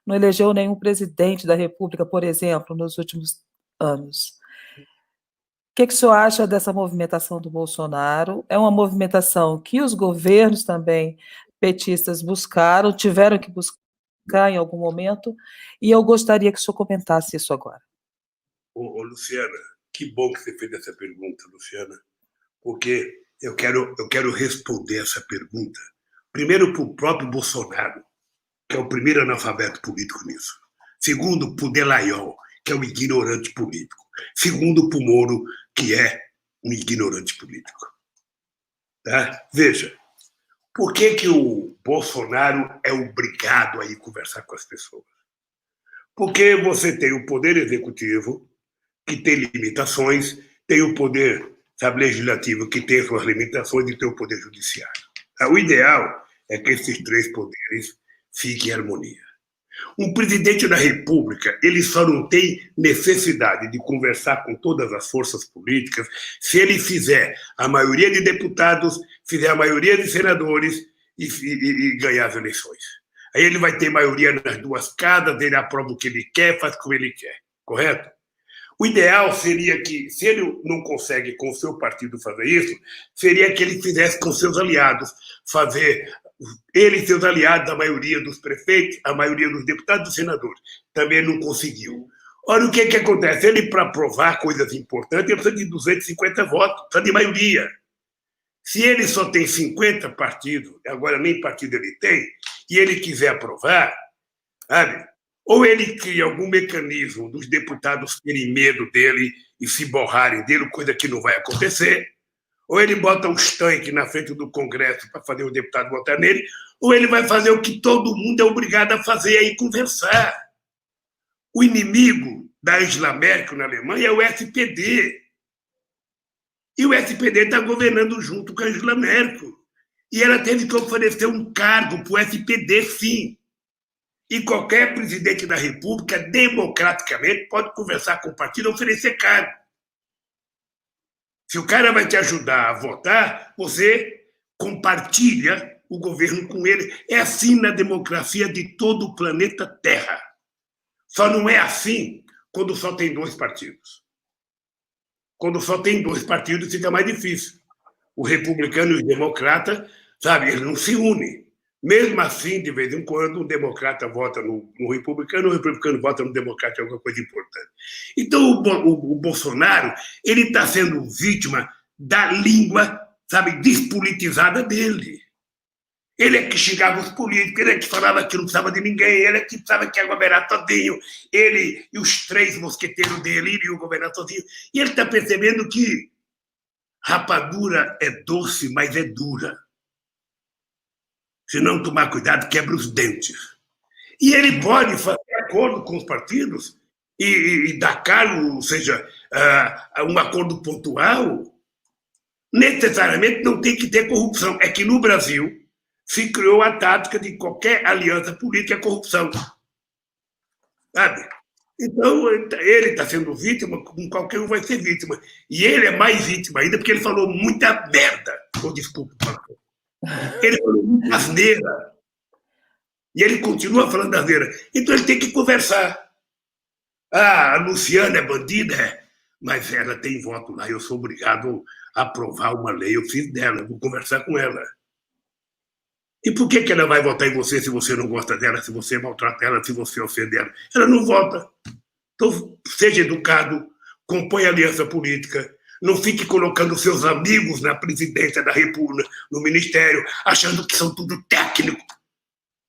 Speaker 2: não elegeu nenhum presidente da República, por exemplo, nos últimos anos. O que o senhor acha dessa movimentação do Bolsonaro? É uma movimentação que os governos também petistas buscaram, tiveram que buscar em algum momento, e eu gostaria que o senhor comentasse isso agora.
Speaker 1: Ô, Luciana, que bom que você fez essa pergunta, Luciana, porque eu quero responder essa pergunta, primeiro para o próprio Bolsonaro, que é o primeiro analfabeto político nisso. Segundo, para o Dallagnol, que é um ignorante político. Segundo, para o Moro, que é um ignorante político. Tá? Veja, por que o Bolsonaro é obrigado a ir conversar com as pessoas? Porque você tem o poder executivo, que tem limitações, tem o poder, sabe, legislativo, que tem suas limitações, e tem o poder judiciário. O ideal é que esses 3 poderes fiquem em harmonia. Um presidente da República, ele só não tem necessidade de conversar com todas as forças políticas se ele fizer a maioria de deputados, fizer a maioria de senadores e ganhar as eleições. Aí ele vai ter maioria nas 2 casas, ele aprova o que ele quer, faz como ele quer, correto? O ideal seria que, se ele não consegue com o seu partido fazer isso, seria que ele fizesse com seus aliados, fazer ele e seus aliados, a maioria dos prefeitos, a maioria dos deputados e senadores. Também não conseguiu. Olha o que acontece. Ele, para aprovar coisas importantes, ele precisa de 250 votos, precisa de maioria. Se ele só tem 50 partidos, agora nem partido ele tem, e ele quiser aprovar, sabe? Ou ele cria algum mecanismo dos deputados terem medo dele e se borrarem dele, coisa que não vai acontecer, ou ele bota os tanques na frente do Congresso para fazer o deputado votar nele, ou ele vai fazer o que todo mundo é obrigado a fazer, aí conversar. O inimigo da Angela Merkel na Alemanha é o SPD. E o SPD está governando junto com a Angela Merkel. E ela teve que oferecer um cargo para o SPD, sim. E qualquer presidente da República, democraticamente, pode conversar com o partido e oferecer cargo. Se o cara vai te ajudar a votar, você compartilha o governo com ele. É assim na democracia de todo o planeta Terra. Só não é assim quando só tem 2 partidos. Quando só tem 2 partidos, fica mais difícil. O republicano e o democrata, sabe, eles não se unem. Mesmo assim, de vez em quando, um democrata vota no republicano, o republicano vota no democrata, é alguma coisa importante. Então, o Bolsonaro, ele está sendo vítima da língua, sabe, despolitizada dele. Ele é que xingava os políticos, ele é que falava que não precisava de ninguém, ele é que precisava que ia governar sozinho, ele e os 3 mosqueteiros dele iriam governar sozinho. E ele está percebendo que rapadura é doce, mas é dura. Se não tomar cuidado, quebra os dentes. E ele pode fazer acordo com os partidos e dar cargo, ou seja, um acordo pontual. Necessariamente não tem que ter corrupção. É que no Brasil se criou a tática de qualquer aliança política é corrupção. Sabe? Então, ele está sendo vítima, como qualquer um vai ser vítima. E ele é mais vítima ainda porque ele falou muita merda. Oh, desculpa, ele falou muita asneira. E ele continua falando asneira. Então ele tem que conversar. Ah, a Luciana é bandida? É. Mas ela tem voto lá, eu sou obrigado a aprovar uma lei, eu fiz dela, eu vou conversar com ela. E por que ela vai votar em você se você não gosta dela, se você maltrata ela, se você ofende ela? Ela não vota. Então, seja educado, compõe aliança política, não fique colocando seus amigos na presidência da República, no ministério, achando que são tudo técnico.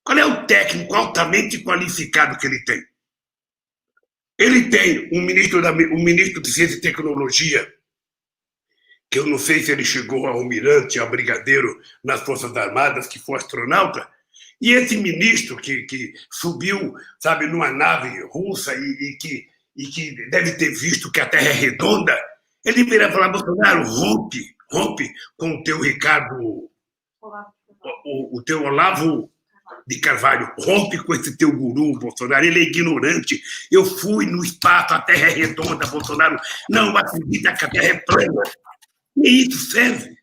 Speaker 1: Qual é o técnico altamente qualificado que ele tem? Ele tem um ministro de Ciência e Tecnologia, que eu não sei se ele chegou a almirante, a brigadeiro nas Forças Armadas, que foi astronauta, e esse ministro que subiu, sabe, numa nave russa e que deve ter visto que a Terra é redonda, ele vira falar, Bolsonaro, rompe com o teu Ricardo, o teu Olavo de Carvalho, rompe com esse teu guru, Bolsonaro, ele é ignorante, eu fui no espaço, a Terra é redonda, Bolsonaro, não acredita que a Terra é plana. E isso serve.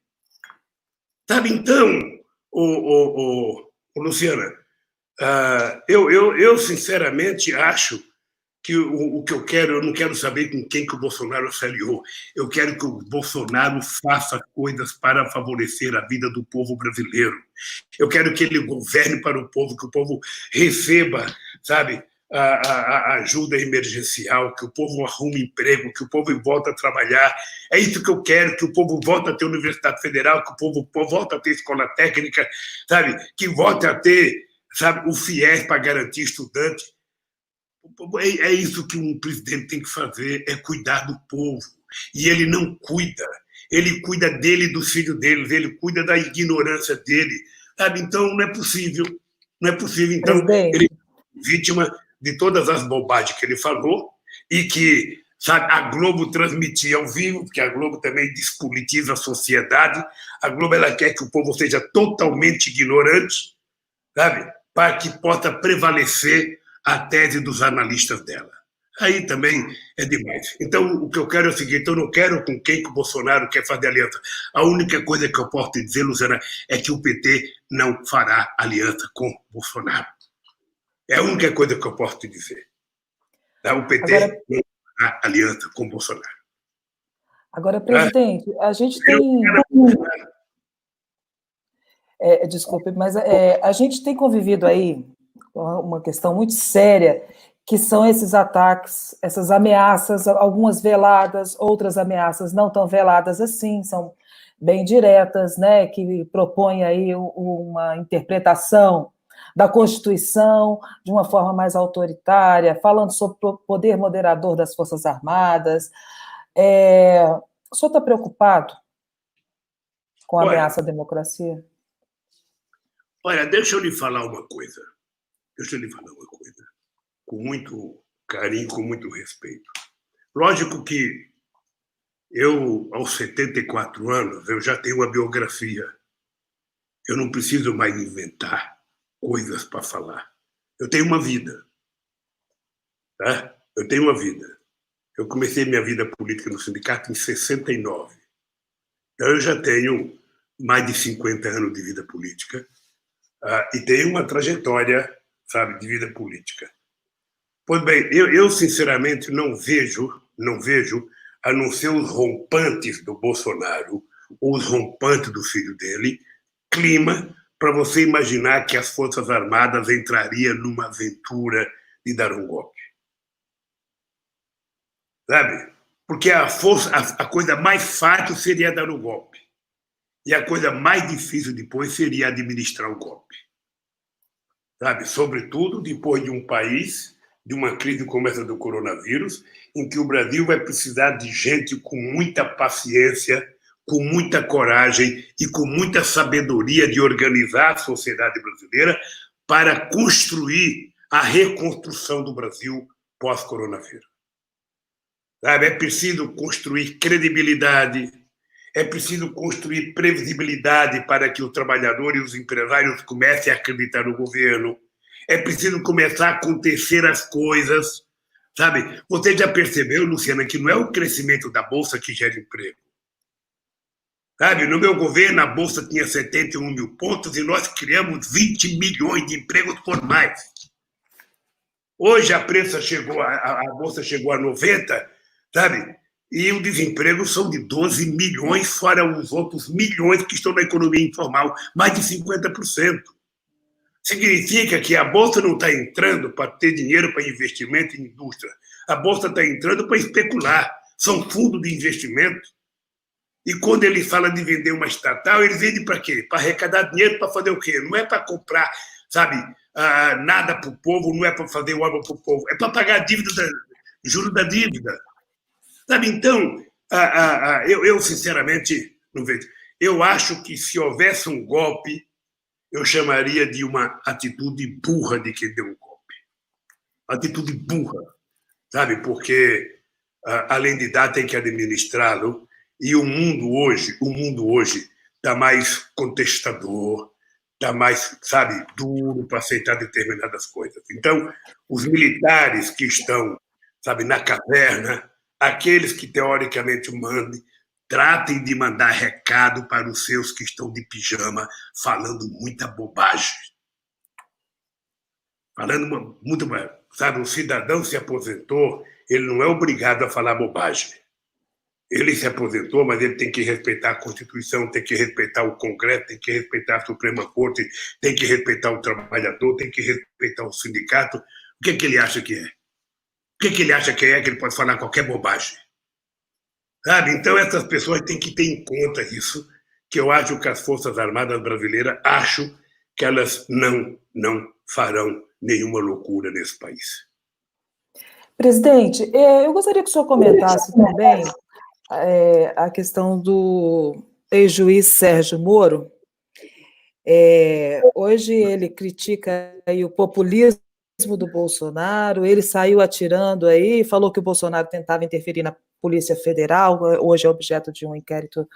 Speaker 1: Sabe, então, Luciana, eu sinceramente acho que o que eu quero, eu não quero saber com quem que o Bolsonaro se aliou. Eu quero que o Bolsonaro faça coisas para favorecer a vida do povo brasileiro. Eu quero que ele governe para o povo, que o povo receba, sabe, a ajuda emergencial, que o povo arrume emprego, que o povo volte a trabalhar. É isso que eu quero, que o povo volte a ter Universidade Federal, que o povo volte a ter escola técnica, sabe, que volte a ter, sabe, o FIES para garantir estudante. É isso que um presidente tem que fazer, é cuidar do povo. E ele não cuida. Ele cuida dele e dos filhos deles, ele cuida da ignorância dele. Sabe? Então, não é possível. Não é possível. Então, ele é vítima de todas as bobagens que ele falou e que, sabe, a Globo transmitia ao vivo, porque a Globo também despolitiza a sociedade. A Globo ela quer que o povo seja totalmente ignorante, sabe? Para que possa prevalecer a tese dos analistas dela. Aí também é demais. Então, o que eu quero é o seguinte, eu não quero com quem que o Bolsonaro quer fazer aliança. A única coisa que eu posso te dizer, Luciana, é que o PT não fará aliança com o Bolsonaro. É a única coisa que eu posso te dizer. O PT agora, não fará aliança com o Bolsonaro.
Speaker 2: Agora, presidente, a gente tem... desculpe, mas a gente tem convivido aí com uma questão muito séria, que são esses ataques, essas ameaças, algumas veladas, outras ameaças não tão veladas assim, são bem diretas, né, que propõem aí uma interpretação da Constituição de uma forma mais autoritária, falando sobre o poder moderador das Forças Armadas. O senhor está preocupado com a ameaça à democracia?
Speaker 1: Olha, deixa eu lhe falar uma coisa. Com muito carinho, com muito respeito. Lógico que Eu, aos 74 anos, eu já tenho uma biografia. Eu não preciso mais inventar coisas para falar. Eu tenho uma vida. Tá? Eu tenho uma vida. Eu comecei minha vida política no sindicato em 69. Então, eu já tenho mais de 50 anos de vida política e tenho uma trajetória, sabe, de vida política. Pois bem, eu sinceramente não vejo, a não ser os rompantes do Bolsonaro, ou os rompantes do filho dele, clima para você imaginar que as Forças Armadas entrariam numa aventura de dar um golpe. Sabe? Porque a coisa mais fácil seria dar um golpe. E a coisa mais difícil depois seria administrar o golpe. Sabe? Sobretudo depois de um país, de uma crise como essa do coronavírus, em que o Brasil vai precisar de gente com muita paciência, com muita coragem e com muita sabedoria de organizar a sociedade brasileira para construir a reconstrução do Brasil pós-coronavírus. Sabe? É preciso construir credibilidade, é preciso construir previsibilidade para que o trabalhador e os empresários comecem a acreditar no governo. É preciso começar a acontecer as coisas. Sabe? Você já percebeu, Luciana, que não é o crescimento da Bolsa que gera emprego. Sabe? No meu governo, a Bolsa tinha 71 mil pontos e nós criamos 20 milhões de empregos formais. Hoje a Bolsa chegou a 90, sabe? E o desemprego são de 12 milhões, fora os outros milhões que estão na economia informal, mais de 50%. Significa que a Bolsa não está entrando para ter dinheiro para investimento em indústria. A Bolsa está entrando para especular. São fundos de investimento. E quando ele fala de vender uma estatal, ele vende para quê? Para arrecadar dinheiro, para fazer o quê? Não é para comprar, sabe, nada para o povo, não é para fazer obra para o povo, é para pagar a dívida, juros da dívida. Sabe, então, eu sinceramente não vejo. Eu acho que se houvesse um golpe, eu chamaria de uma atitude burra de quem deu um golpe. Atitude burra, sabe? Porque, além de dar, tem que administrá-lo. E o mundo hoje está mais contestador, está mais, sabe, duro para aceitar determinadas coisas. Então, os militares que estão, sabe, na caverna, aqueles que teoricamente mandem, tratem de mandar recado para os seus que estão de pijama, falando muita bobagem. Falando muito bobagem. Sabe, um cidadão se aposentou, ele não é obrigado a falar bobagem. Ele se aposentou, mas ele tem que respeitar a Constituição, tem que respeitar o Congresso, tem que respeitar a Suprema Corte, tem que respeitar o trabalhador, tem que respeitar o sindicato. O que ele acha que é? O que ele acha que ele pode falar qualquer bobagem? Sabe? Então, essas pessoas têm que ter em conta isso, que eu acho que as Forças Armadas brasileiras, acho que elas não farão nenhuma loucura nesse país.
Speaker 2: Presidente, eu gostaria que o senhor comentasse também a questão do ex-juiz Sérgio Moro. Hoje ele critica aí o populismo do Bolsonaro, ele saiu atirando aí, falou que o Bolsonaro tentava interferir na Polícia Federal, hoje é objeto de um inquérito,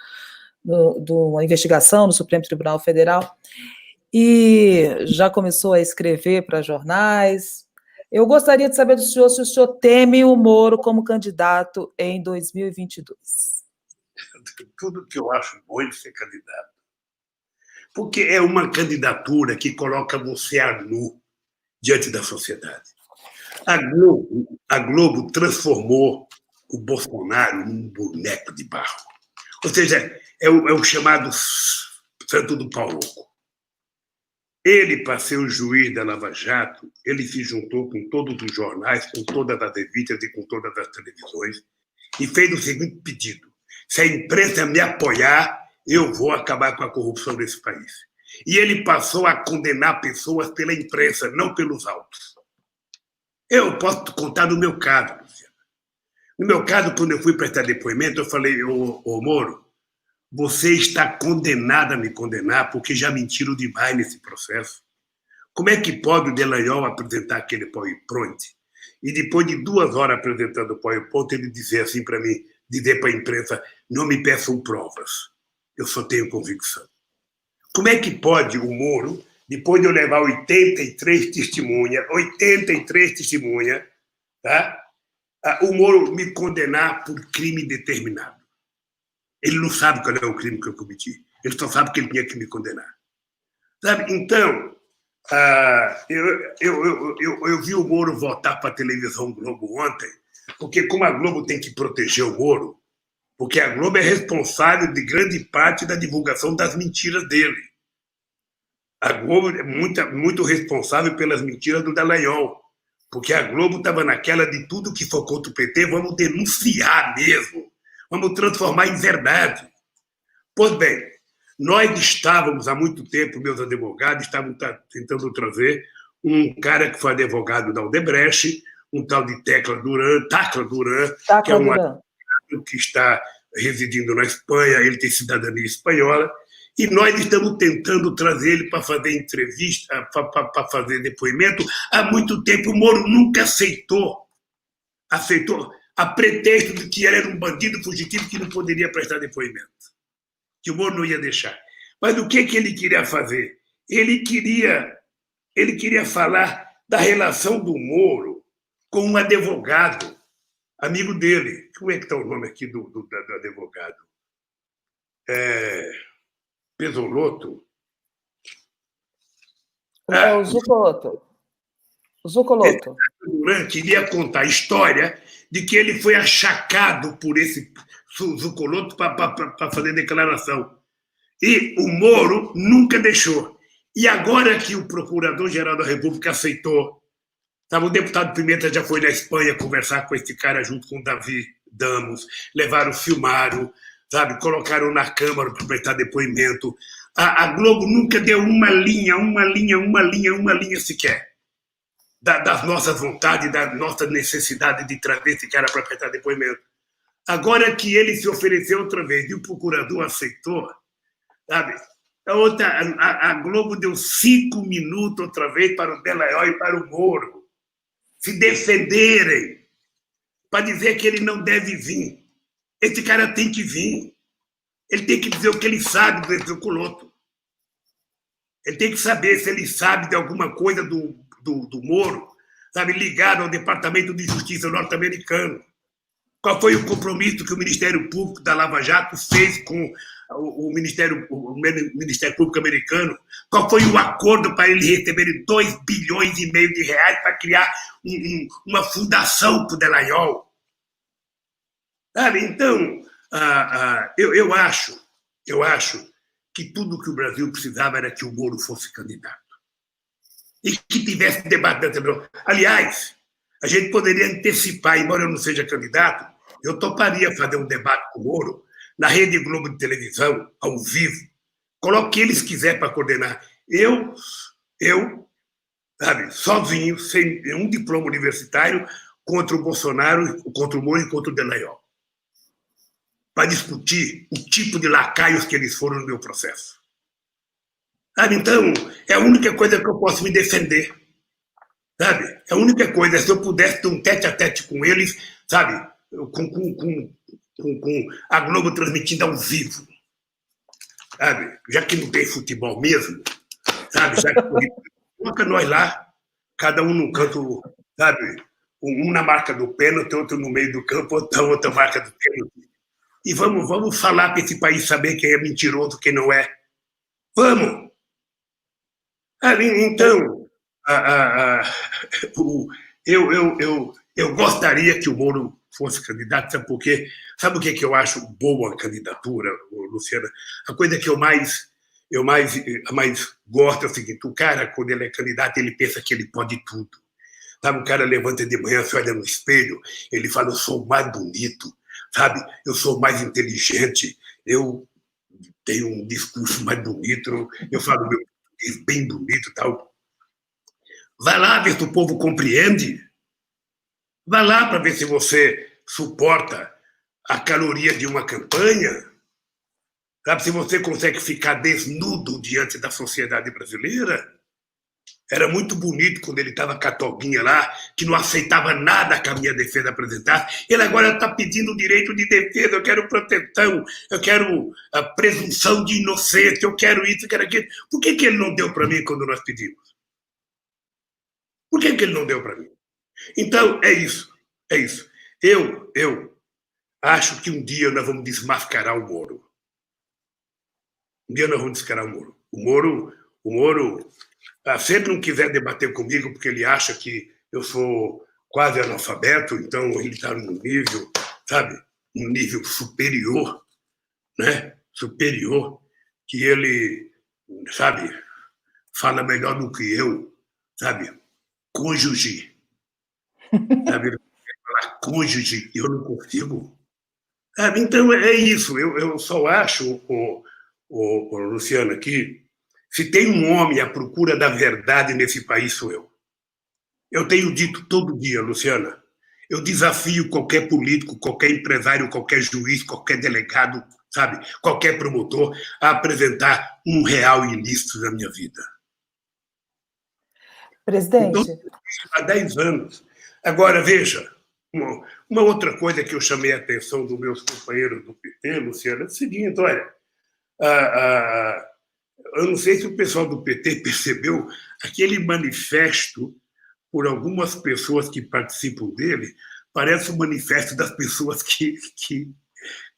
Speaker 2: de uma investigação no Supremo Tribunal Federal, e já começou a escrever para jornais. Eu gostaria de saber do senhor se o senhor teme o Moro como candidato em 2022.
Speaker 1: Tudo que eu acho bom ele ser candidato. Porque é uma candidatura que coloca você a nu diante da sociedade. A Globo transformou o Bolsonaro num boneco de barro. Ou seja, é o chamado santo do pau louco. Ele, para ser o juiz da Lava Jato, ele se juntou com todos os jornais, com todas as revistas e com todas as televisões e fez o seguinte pedido: se a imprensa me apoiar, eu vou acabar com a corrupção desse país. E ele passou a condenar pessoas pela imprensa, não pelos autos. Eu posso contar no meu caso, Luciana. No meu caso, quando eu fui prestar depoimento, eu falei: ô Moro, você está condenado a me condenar porque já mentiram demais nesse processo. Como é que pode o Delanhol apresentar aquele PowerPoint e depois de 2 horas apresentando o PowerPoint ele dizer assim para mim: dizer para a imprensa: não me peçam provas, eu só tenho convicção. Como é que pode o Moro, depois de eu levar 83 testemunhas, tá? O Moro me condenar por crime determinado? Ele não sabe qual é o crime que eu cometi. Ele só sabe que ele tinha que me condenar. Sabe? Então, eu vi o Moro voltar para a televisão Globo ontem, porque como a Globo tem que proteger o Moro, porque a Globo é responsável de grande parte da divulgação das mentiras dele. A Globo é muito responsável pelas mentiras do Dallagnol, porque a Globo estava naquela de tudo que for contra o PT, vamos denunciar mesmo, vamos transformar em verdade. Pois bem, nós estávamos há muito tempo, meus advogados estavam tentando trazer um cara que foi advogado da Odebrecht, um tal de Tacla Duran, que é um advogado que está residindo na Espanha, ele tem cidadania espanhola, e nós estamos tentando trazer ele para fazer entrevista, para fazer depoimento. Há muito tempo o Moro nunca aceitou a pretexto de que ele era um bandido fugitivo que não poderia prestar depoimento, que o Moro não ia deixar. Mas o que ele queria fazer? Ele queria falar da relação do Moro com um advogado, amigo dele. Como é que está o nome aqui do advogado? Pesolotto?
Speaker 2: É o Zuccolotto. Zuccolotto.
Speaker 1: Duran queria contar a história de que ele foi achacado por esse Zuccolotto para fazer declaração. E o Moro nunca deixou. E agora que o Procurador-Geral da República aceitou, o deputado Pimenta já foi na Espanha conversar com esse cara junto com o Davi Damos, levaram, filmaram, sabe, colocaram na Câmara para prestar depoimento. A Globo nunca deu uma linha sequer das nossas vontades, da nossa necessidade de trazer esse cara para prestar depoimento. Agora que ele se ofereceu outra vez e o procurador aceitou, sabe, a Globo deu 5 minutos outra vez para o Dallagnol e para o Moro se defenderem, para dizer que ele não deve vir. Esse cara tem que vir. Ele tem que dizer o que ele sabe do Zuccolotto. Ele tem que saber se ele sabe de alguma coisa do Moro, sabe, ligado ao Departamento de Justiça norte-americano. Qual foi o compromisso que o Ministério Público da Lava Jato fez com o Ministério Público americano? Qual foi o acordo para ele receber 2,5 bilhões de reais para criar uma fundação para o Dallagnol? Então, eu acho que tudo que o Brasil precisava era que o Moro fosse candidato e que tivesse debate. Aliás, a gente poderia antecipar, embora eu não seja candidato, eu toparia fazer um debate com o Moro na Rede Globo de televisão, ao vivo. Coloque o que eles quiserem para coordenar. Eu, sabe, sozinho, sem nenhum diploma universitário, contra o Bolsonaro, contra o Moro e contra o Dallagnol, para discutir o tipo de lacaios que eles foram no meu processo. Sabe? Então, é a única coisa que eu posso me defender. Sabe? É a única coisa, se eu pudesse ter um tete-a-tete com eles, sabe? Com a Globo transmitindo ao vivo. Sabe? Já que não tem futebol mesmo, sabe? Já que coloca nós lá, cada um num canto, sabe? Um na marca do pênalti, outro no meio do campo, outra marca do pênalti. E vamos falar para esse país saber quem é mentiroso, quem não é. Vamos! Então, eu gostaria que o Moro fosse candidato, sabe por quê? Sabe o que eu acho boa a candidatura, Luciana? A coisa que eu mais gosto é o seguinte: o cara, quando ele é candidato, ele pensa que ele pode tudo. Sabe, o cara levanta de manhã, se olha no espelho, ele fala: eu sou o mais bonito, sabe? Eu sou mais inteligente, eu tenho um discurso mais bonito, eu falo meu português bem bonito e tal. Vai lá ver se o povo compreende. Vai lá para ver se você suporta a caloria de uma campanha. Sabe, se você consegue ficar desnudo diante da sociedade brasileira. Era muito bonito quando ele estava com a toguinha lá, que não aceitava nada que a minha defesa apresentasse. Ele agora está pedindo direito de defesa, eu quero proteção, eu quero a presunção de inocência, eu quero isso, eu quero aquilo. Por que ele não deu para mim quando nós pedimos? Por que ele não deu para mim? Então, é isso. É isso. Eu acho que um dia nós vamos desmascarar o Moro. Um dia nós vamos desmascarar o Moro. O Moro sempre não quiser debater comigo porque ele acha que eu sou quase analfabeto, então ele está num nível, sabe, um nível superior, né? Superior, que ele, sabe, fala melhor do que eu, sabe? Cônjuge, sabe? Falar cônjuge, eu não consigo. Sabe? Então é isso. Eu só acho, Luciano, que se tem um homem à procura da verdade nesse país, sou eu. Eu tenho dito todo dia, Luciana, eu desafio qualquer político, qualquer empresário, qualquer juiz, qualquer delegado, sabe, qualquer promotor, a apresentar um real ilícito na minha vida.
Speaker 2: Presidente.
Speaker 1: Então, há 10 anos. Agora, veja, uma outra coisa que eu chamei a atenção dos meus companheiros do PT, Luciana, é o seguinte, olha, eu não sei se o pessoal do PT percebeu aquele manifesto por algumas pessoas que participam dele, parece um manifesto das pessoas que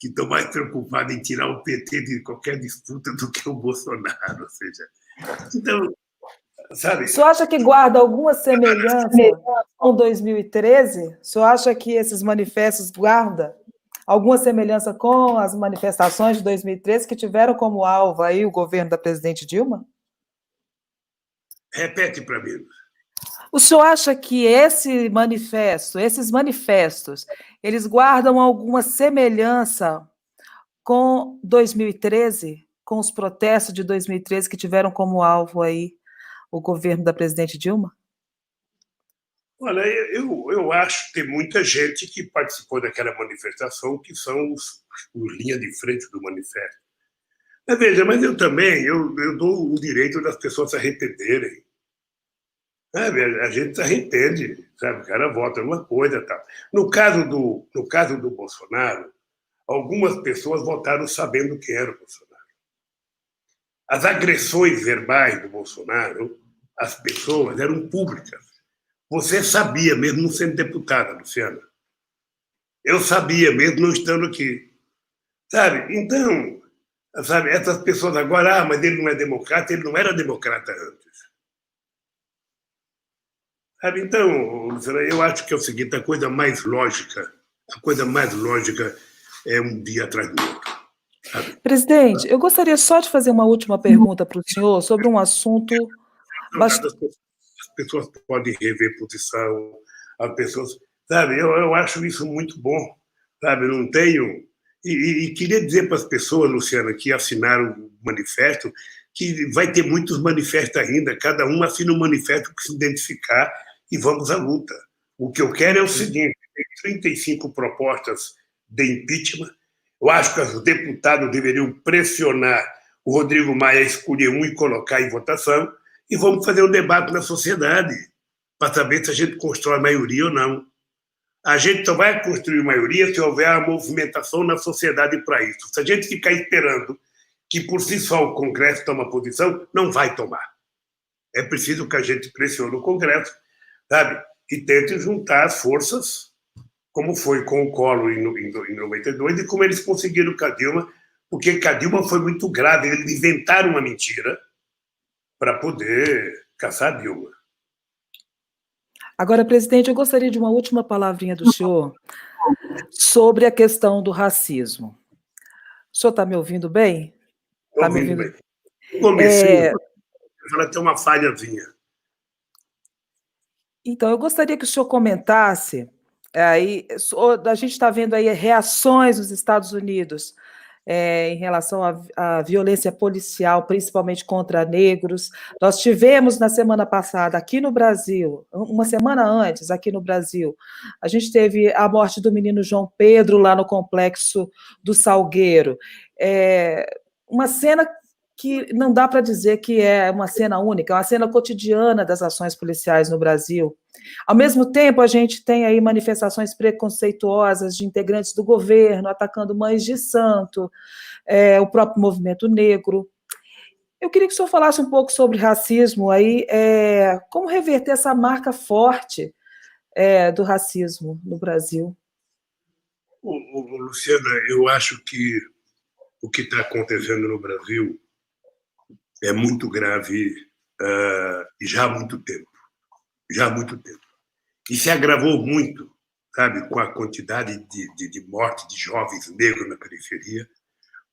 Speaker 1: estão mais preocupadas em tirar o PT de qualquer disputa do que o Bolsonaro. Ou seja, então, sabe?
Speaker 2: O senhor acha que guarda alguma semelhança com 2013? O senhor acha que esses manifestos guardam alguma semelhança com as manifestações de 2013 que tiveram como alvo aí o governo da presidente Dilma?
Speaker 1: Repete para mim.
Speaker 2: O senhor acha que esses manifestos, eles guardam alguma semelhança com 2013, com os protestos de 2013 que tiveram como alvo aí o governo da presidente Dilma?
Speaker 1: Olha, eu acho que tem muita gente que participou daquela manifestação que são os linha de frente do manifesto. Mas veja, mas eu também, eu dou o direito das pessoas se arrependerem. A gente se arrepende, sabe? O cara vota numa coisa e tal. No caso do Bolsonaro, algumas pessoas votaram sabendo quem era o Bolsonaro. As agressões verbais do Bolsonaro, as pessoas eram públicas. Você sabia, mesmo não sendo deputada, Luciana. Eu sabia, mesmo não estando aqui. Sabe? Então, sabe, essas pessoas agora, mas ele não é democrata, ele não era democrata antes. Sabe? Então, Luciana, eu acho que é o seguinte, a coisa mais lógica é um dia atrás do outro. Sabe?
Speaker 2: Presidente, eu gostaria só de fazer uma última pergunta para o senhor sobre um assunto bastante...
Speaker 1: As pessoas podem rever posição, as pessoas, sabe? Eu acho isso muito bom, sabe? Não tenho e queria dizer para as pessoas, Luciana, que assinaram o manifesto, que vai ter muitos manifestos ainda, cada um assina um manifesto que se identificar e vamos à luta. O que eu quero é o seguinte: tem 35 propostas de impeachment. Eu acho que os deputados deveriam pressionar o Rodrigo Maia a escolher um e colocar em votação. E vamos fazer um debate na sociedade para saber se a gente constrói maioria ou não. A gente só vai construir maioria se houver a movimentação na sociedade para isso. Se a gente ficar esperando que por si só o Congresso toma posição, não vai tomar. É preciso que a gente pressione o Congresso, sabe? E tente juntar as forças, como foi com o Collor em 92 e como eles conseguiram com a Dilma, porque com a Dilma foi muito grave. Eles inventaram uma mentira para poder caçar Dilma.
Speaker 2: Agora, presidente, eu gostaria de uma última palavrinha do senhor sobre a questão do racismo. O senhor está me ouvindo bem?
Speaker 1: Está me ouvindo bem. No comecinho, ela tem uma falhazinha.
Speaker 2: Então, eu gostaria que o senhor comentasse, aí, a gente está vendo aí reações nos Estados Unidos em relação à violência policial, principalmente contra negros. Nós tivemos na semana passada, aqui no Brasil, uma semana antes, aqui no Brasil, a gente teve a morte do menino João Pedro lá no Complexo do Salgueiro. Uma cena que não dá para dizer que é uma cena única, é uma cena cotidiana das ações policiais no Brasil. Ao mesmo tempo, a gente tem aí manifestações preconceituosas de integrantes do governo atacando mães de santo, o próprio movimento negro. Eu queria que o senhor falasse um pouco sobre racismo aí, como reverter essa marca forte do racismo no Brasil.
Speaker 1: Luciana, eu acho que o que está acontecendo no Brasil é muito grave e já há muito tempo. Já há muito tempo. E se agravou muito, sabe, com a quantidade de morte de jovens negros na periferia,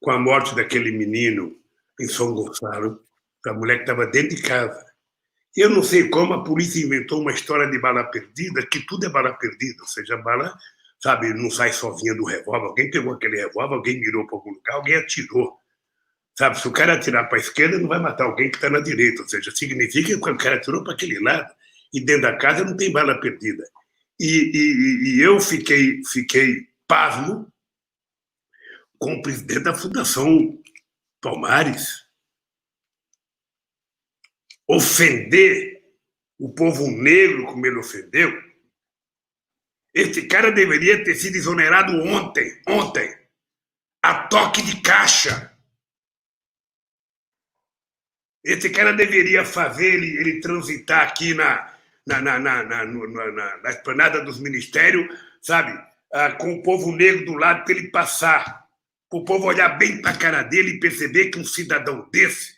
Speaker 1: com a morte daquele menino em São Gonçalo, a mulher que estava dentro de casa. Eu não sei como a polícia inventou uma história de bala perdida, que tudo é bala perdida, ou seja, a bala, sabe, não sai sozinha do revólver. Alguém pegou aquele revólver, alguém mirou para algum lugar, alguém atirou. Sabe, se o cara atirar para a esquerda, não vai matar alguém que está na direita, ou seja, significa que o cara atirou para aquele lado. E dentro da casa não tem bala perdida. E eu fiquei pasmo com o presidente da Fundação Palmares ofender o povo negro como ele ofendeu. Esse cara deveria ter sido exonerado ontem, a toque de caixa. Esse cara deveria fazer ele transitar aqui na esplanada dos ministérios, sabe, com o povo negro do lado para ele passar, para o povo olhar bem para a cara dele e perceber que um cidadão desse,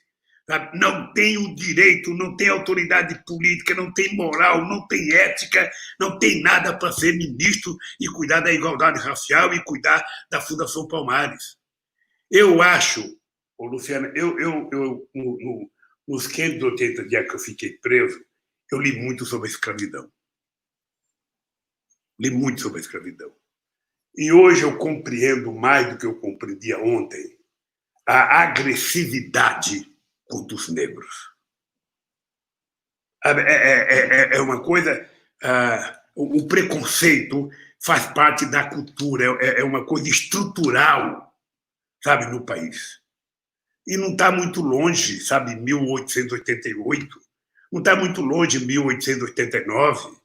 Speaker 1: sabe, não tem o direito, não tem autoridade política, não tem moral, não tem ética, não tem nada para ser ministro e cuidar da igualdade racial e cuidar da Fundação Palmares. Eu acho, Luciana, nos 580 dias que eu fiquei preso, eu li muito sobre a escravidão. Li muito sobre a escravidão. E hoje eu compreendo mais do que eu compreendia ontem a agressividade contra os negros. É uma coisa... o preconceito faz parte da cultura, é uma coisa estrutural, sabe, no país. E não está muito longe, sabe, 1888, não está muito longe 1889.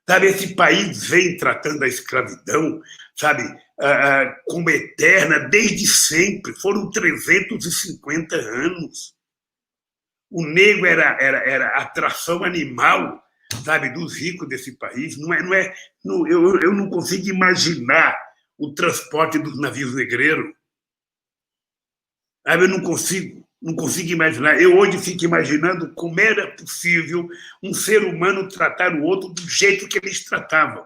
Speaker 1: Sabe, esse país vem tratando a escravidão, sabe, como eterna desde sempre. Foram 350 anos. O negro era atração animal, sabe, dos ricos desse país. Eu não consigo imaginar o transporte dos navios negreiros. Eu não consigo imaginar. Eu hoje fico imaginando como era possível um ser humano tratar o outro do jeito que eles tratavam.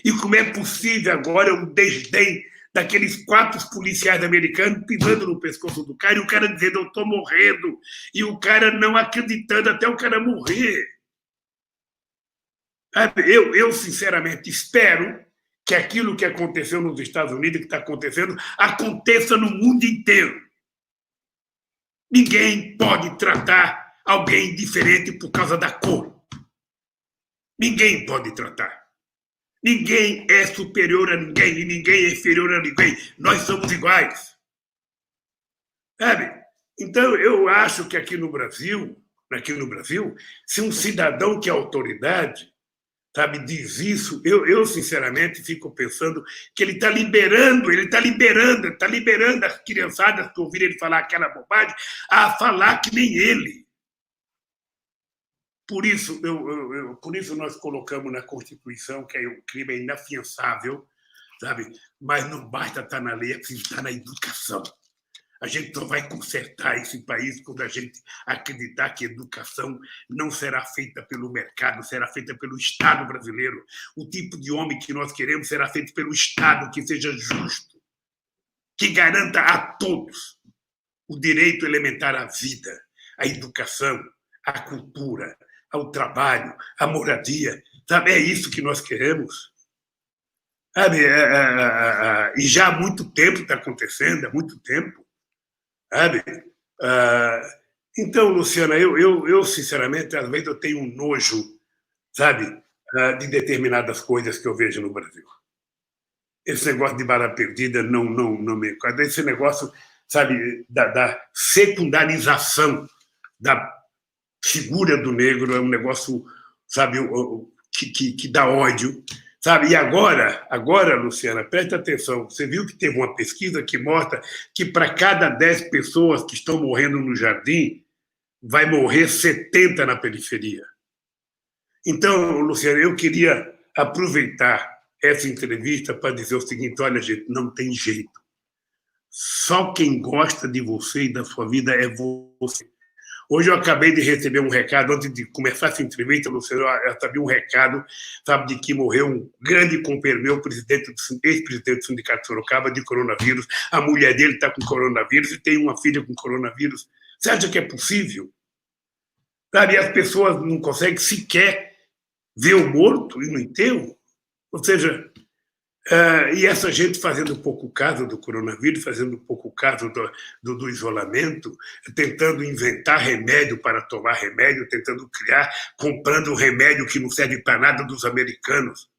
Speaker 1: E como é possível agora o desdém daqueles 4 policiais americanos pisando no pescoço do cara e o cara dizendo eu estou morrendo e o cara não acreditando até o cara morrer. Eu sinceramente espero que aquilo que aconteceu nos Estados Unidos, que está acontecendo, aconteça no mundo inteiro. Ninguém pode tratar alguém diferente por causa da cor. Ninguém pode tratar. Ninguém é superior a ninguém e ninguém é inferior a ninguém. Nós somos iguais. Sabe? Então, eu acho que aqui no Brasil, se um cidadão que é autoridade, sabe, diz isso, eu sinceramente fico pensando que ele está liberando as criançadas que ouviram ele falar aquela bobagem a falar que nem ele. Por isso, nós colocamos na Constituição que o crime é inafiançável, sabe? Mas não basta estar na lei, é preciso estar na educação. A gente só vai consertar esse país quando a gente acreditar que a educação não será feita pelo mercado, será feita pelo Estado brasileiro. O tipo de homem que nós queremos será feito pelo Estado, que seja justo, que garanta a todos o direito elementar à vida, à educação, à cultura, ao trabalho, à moradia. Sabe? É isso que nós queremos. Sabe? E já há muito tempo está acontecendo, há muito tempo. Sabe? Então, Luciana, eu sinceramente, às vezes eu tenho um nojo, sabe, de determinadas coisas que eu vejo no Brasil. Esse negócio de bala perdida não me... Esse negócio, sabe, da secundarização da figura do negro, é um negócio, sabe, que dá ódio, sabe? E agora, Luciana, presta atenção, você viu que teve uma pesquisa que mostra que para cada 10 pessoas que estão morrendo no Jardim, vai morrer 70 na periferia. Então, Luciana, eu queria aproveitar essa entrevista para dizer o seguinte: olha, gente, não tem jeito. Só quem gosta de você e da sua vida é você. Hoje eu acabei de receber um recado, antes de começar essa entrevista, Luciano, eu sabia um recado, sabe, de que morreu um grande companheiro meu, ex-presidente do Sindicato de Sorocaba, de coronavírus. A mulher dele está com coronavírus e tem uma filha com coronavírus. Você acha que é possível? Sabe, as pessoas não conseguem sequer ver o morto e no enterro? Ou seja, e essa gente fazendo pouco caso do coronavírus, fazendo pouco caso do isolamento, tentando inventar remédio para tomar remédio, tentando criar, comprando um remédio que não serve para nada dos americanos.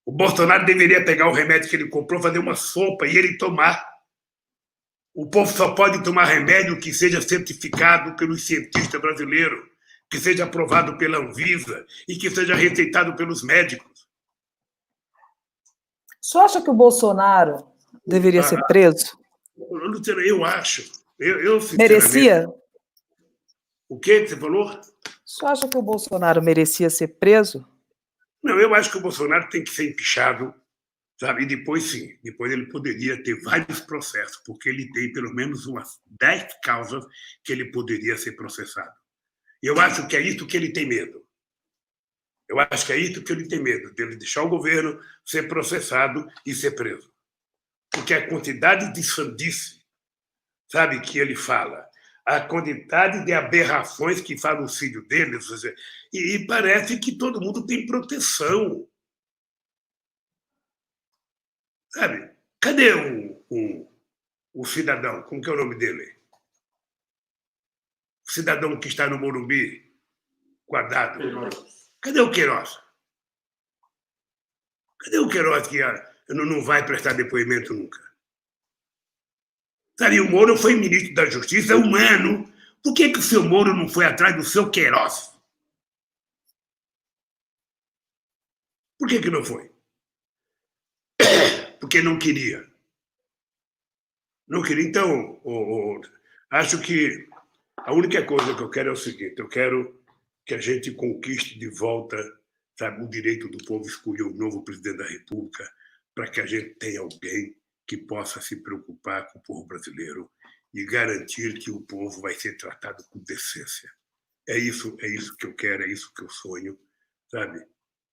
Speaker 1: O Bolsonaro deveria pegar o remédio que ele comprou, fazer uma sopa e ele tomar. O povo só pode tomar remédio que seja certificado pelos cientistas brasileiros, que seja aprovado pela Anvisa e que seja receitado pelos médicos.
Speaker 2: O senhor acha que o Bolsonaro deveria ser preso?
Speaker 1: Luciano, eu acho. Eu
Speaker 2: merecia?
Speaker 1: O que você falou?
Speaker 2: O senhor acha que o Bolsonaro merecia ser preso?
Speaker 1: Não, eu acho que o Bolsonaro tem que ser empichado, sabe? E depois, sim, depois ele poderia ter vários processos, porque ele tem pelo menos umas 10 causas que ele poderia ser processado. E eu acho que é isso que ele tem medo. Eu acho que é isso que ele tem medo, dele deixar o governo ser processado e ser preso. Porque a quantidade de sandice, sabe, que ele fala, a quantidade de aberrações que fala o filho dele, e parece que todo mundo tem proteção. Sabe? Cadê o cidadão? Como que é o nome dele? O cidadão que está no Morumbi, guardado. Cadê o Queiroz? Cadê o Queiroz que não vai prestar depoimento nunca? Sabe, o Moro foi ministro da Justiça, humano. Por que o seu Moro não foi atrás do seu Queiroz? Por que não foi? Porque não queria. Não queria. Então, acho que a única coisa que eu quero é o seguinte: eu quero que a gente conquiste de volta, sabe, o direito do povo escolher o novo presidente da República, para que a gente tenha alguém que possa se preocupar com o povo brasileiro e garantir que o povo vai ser tratado com decência. É isso que eu quero, é isso que eu sonho, sabe?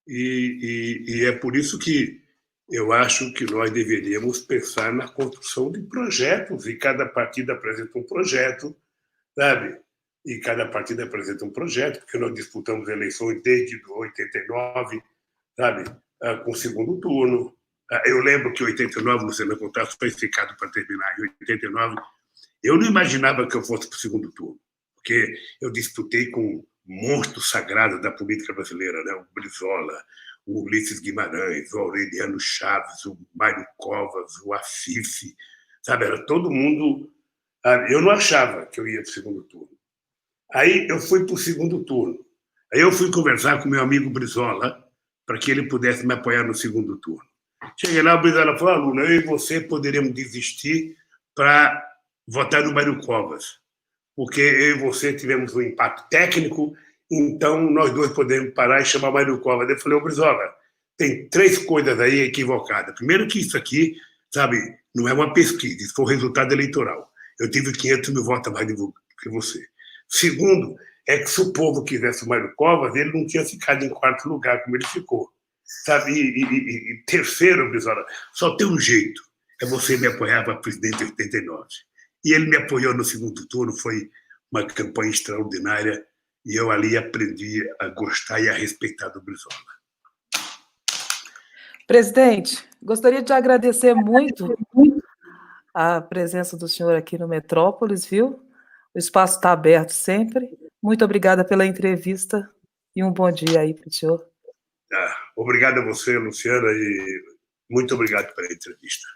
Speaker 1: E é por isso que eu acho que nós deveríamos pensar na construção de projetos, e cada partido apresenta um projeto, sabe? E cada partido apresenta um projeto, porque nós disputamos eleições desde 89, sabe? Com o segundo turno. Eu lembro que em 89, Luciano Contarato foi ficado para terminar. Em 89, eu não imaginava que eu fosse para o segundo turno, porque eu disputei com monstros sagrados da política brasileira, né? O Brizola, o Ulisses Guimarães, o Aureliano Chaves, o Mário Covas, o Afif, sabe? Era todo mundo. Eu não achava que eu ia para o segundo turno. Aí eu fui para o segundo turno. Aí eu fui conversar com meu amigo Brizola para que ele pudesse me apoiar no segundo turno. Cheguei lá, o Brizola falou: Lula, eu e você poderíamos desistir para votar no Mário Covas, porque eu e você tivemos um impacto técnico, então nós dois podemos parar e chamar o Mário Covas. Eu falei: Brizola, tem 3 coisas aí equivocadas. Primeiro que isso aqui, sabe, não é uma pesquisa, isso foi o resultado eleitoral. Eu tive 500 mil votos a mais do que você. Segundo, é que se o povo quisesse o Mário Covas, ele não tinha ficado em 4º lugar, como ele ficou. Sabe? E terceiro, Brizola, só tem um jeito, é você me apoiar para presidente em 89. E ele me apoiou no segundo turno, foi uma campanha extraordinária, e eu ali aprendi a gostar e a respeitar do Brizola.
Speaker 2: Presidente, gostaria de agradecer muito a presença do senhor aqui no Metrópolis, viu? O espaço está aberto sempre. Muito obrigada pela entrevista e um bom dia aí para o senhor.
Speaker 1: Obrigado a você, Luciana, e muito obrigado pela entrevista.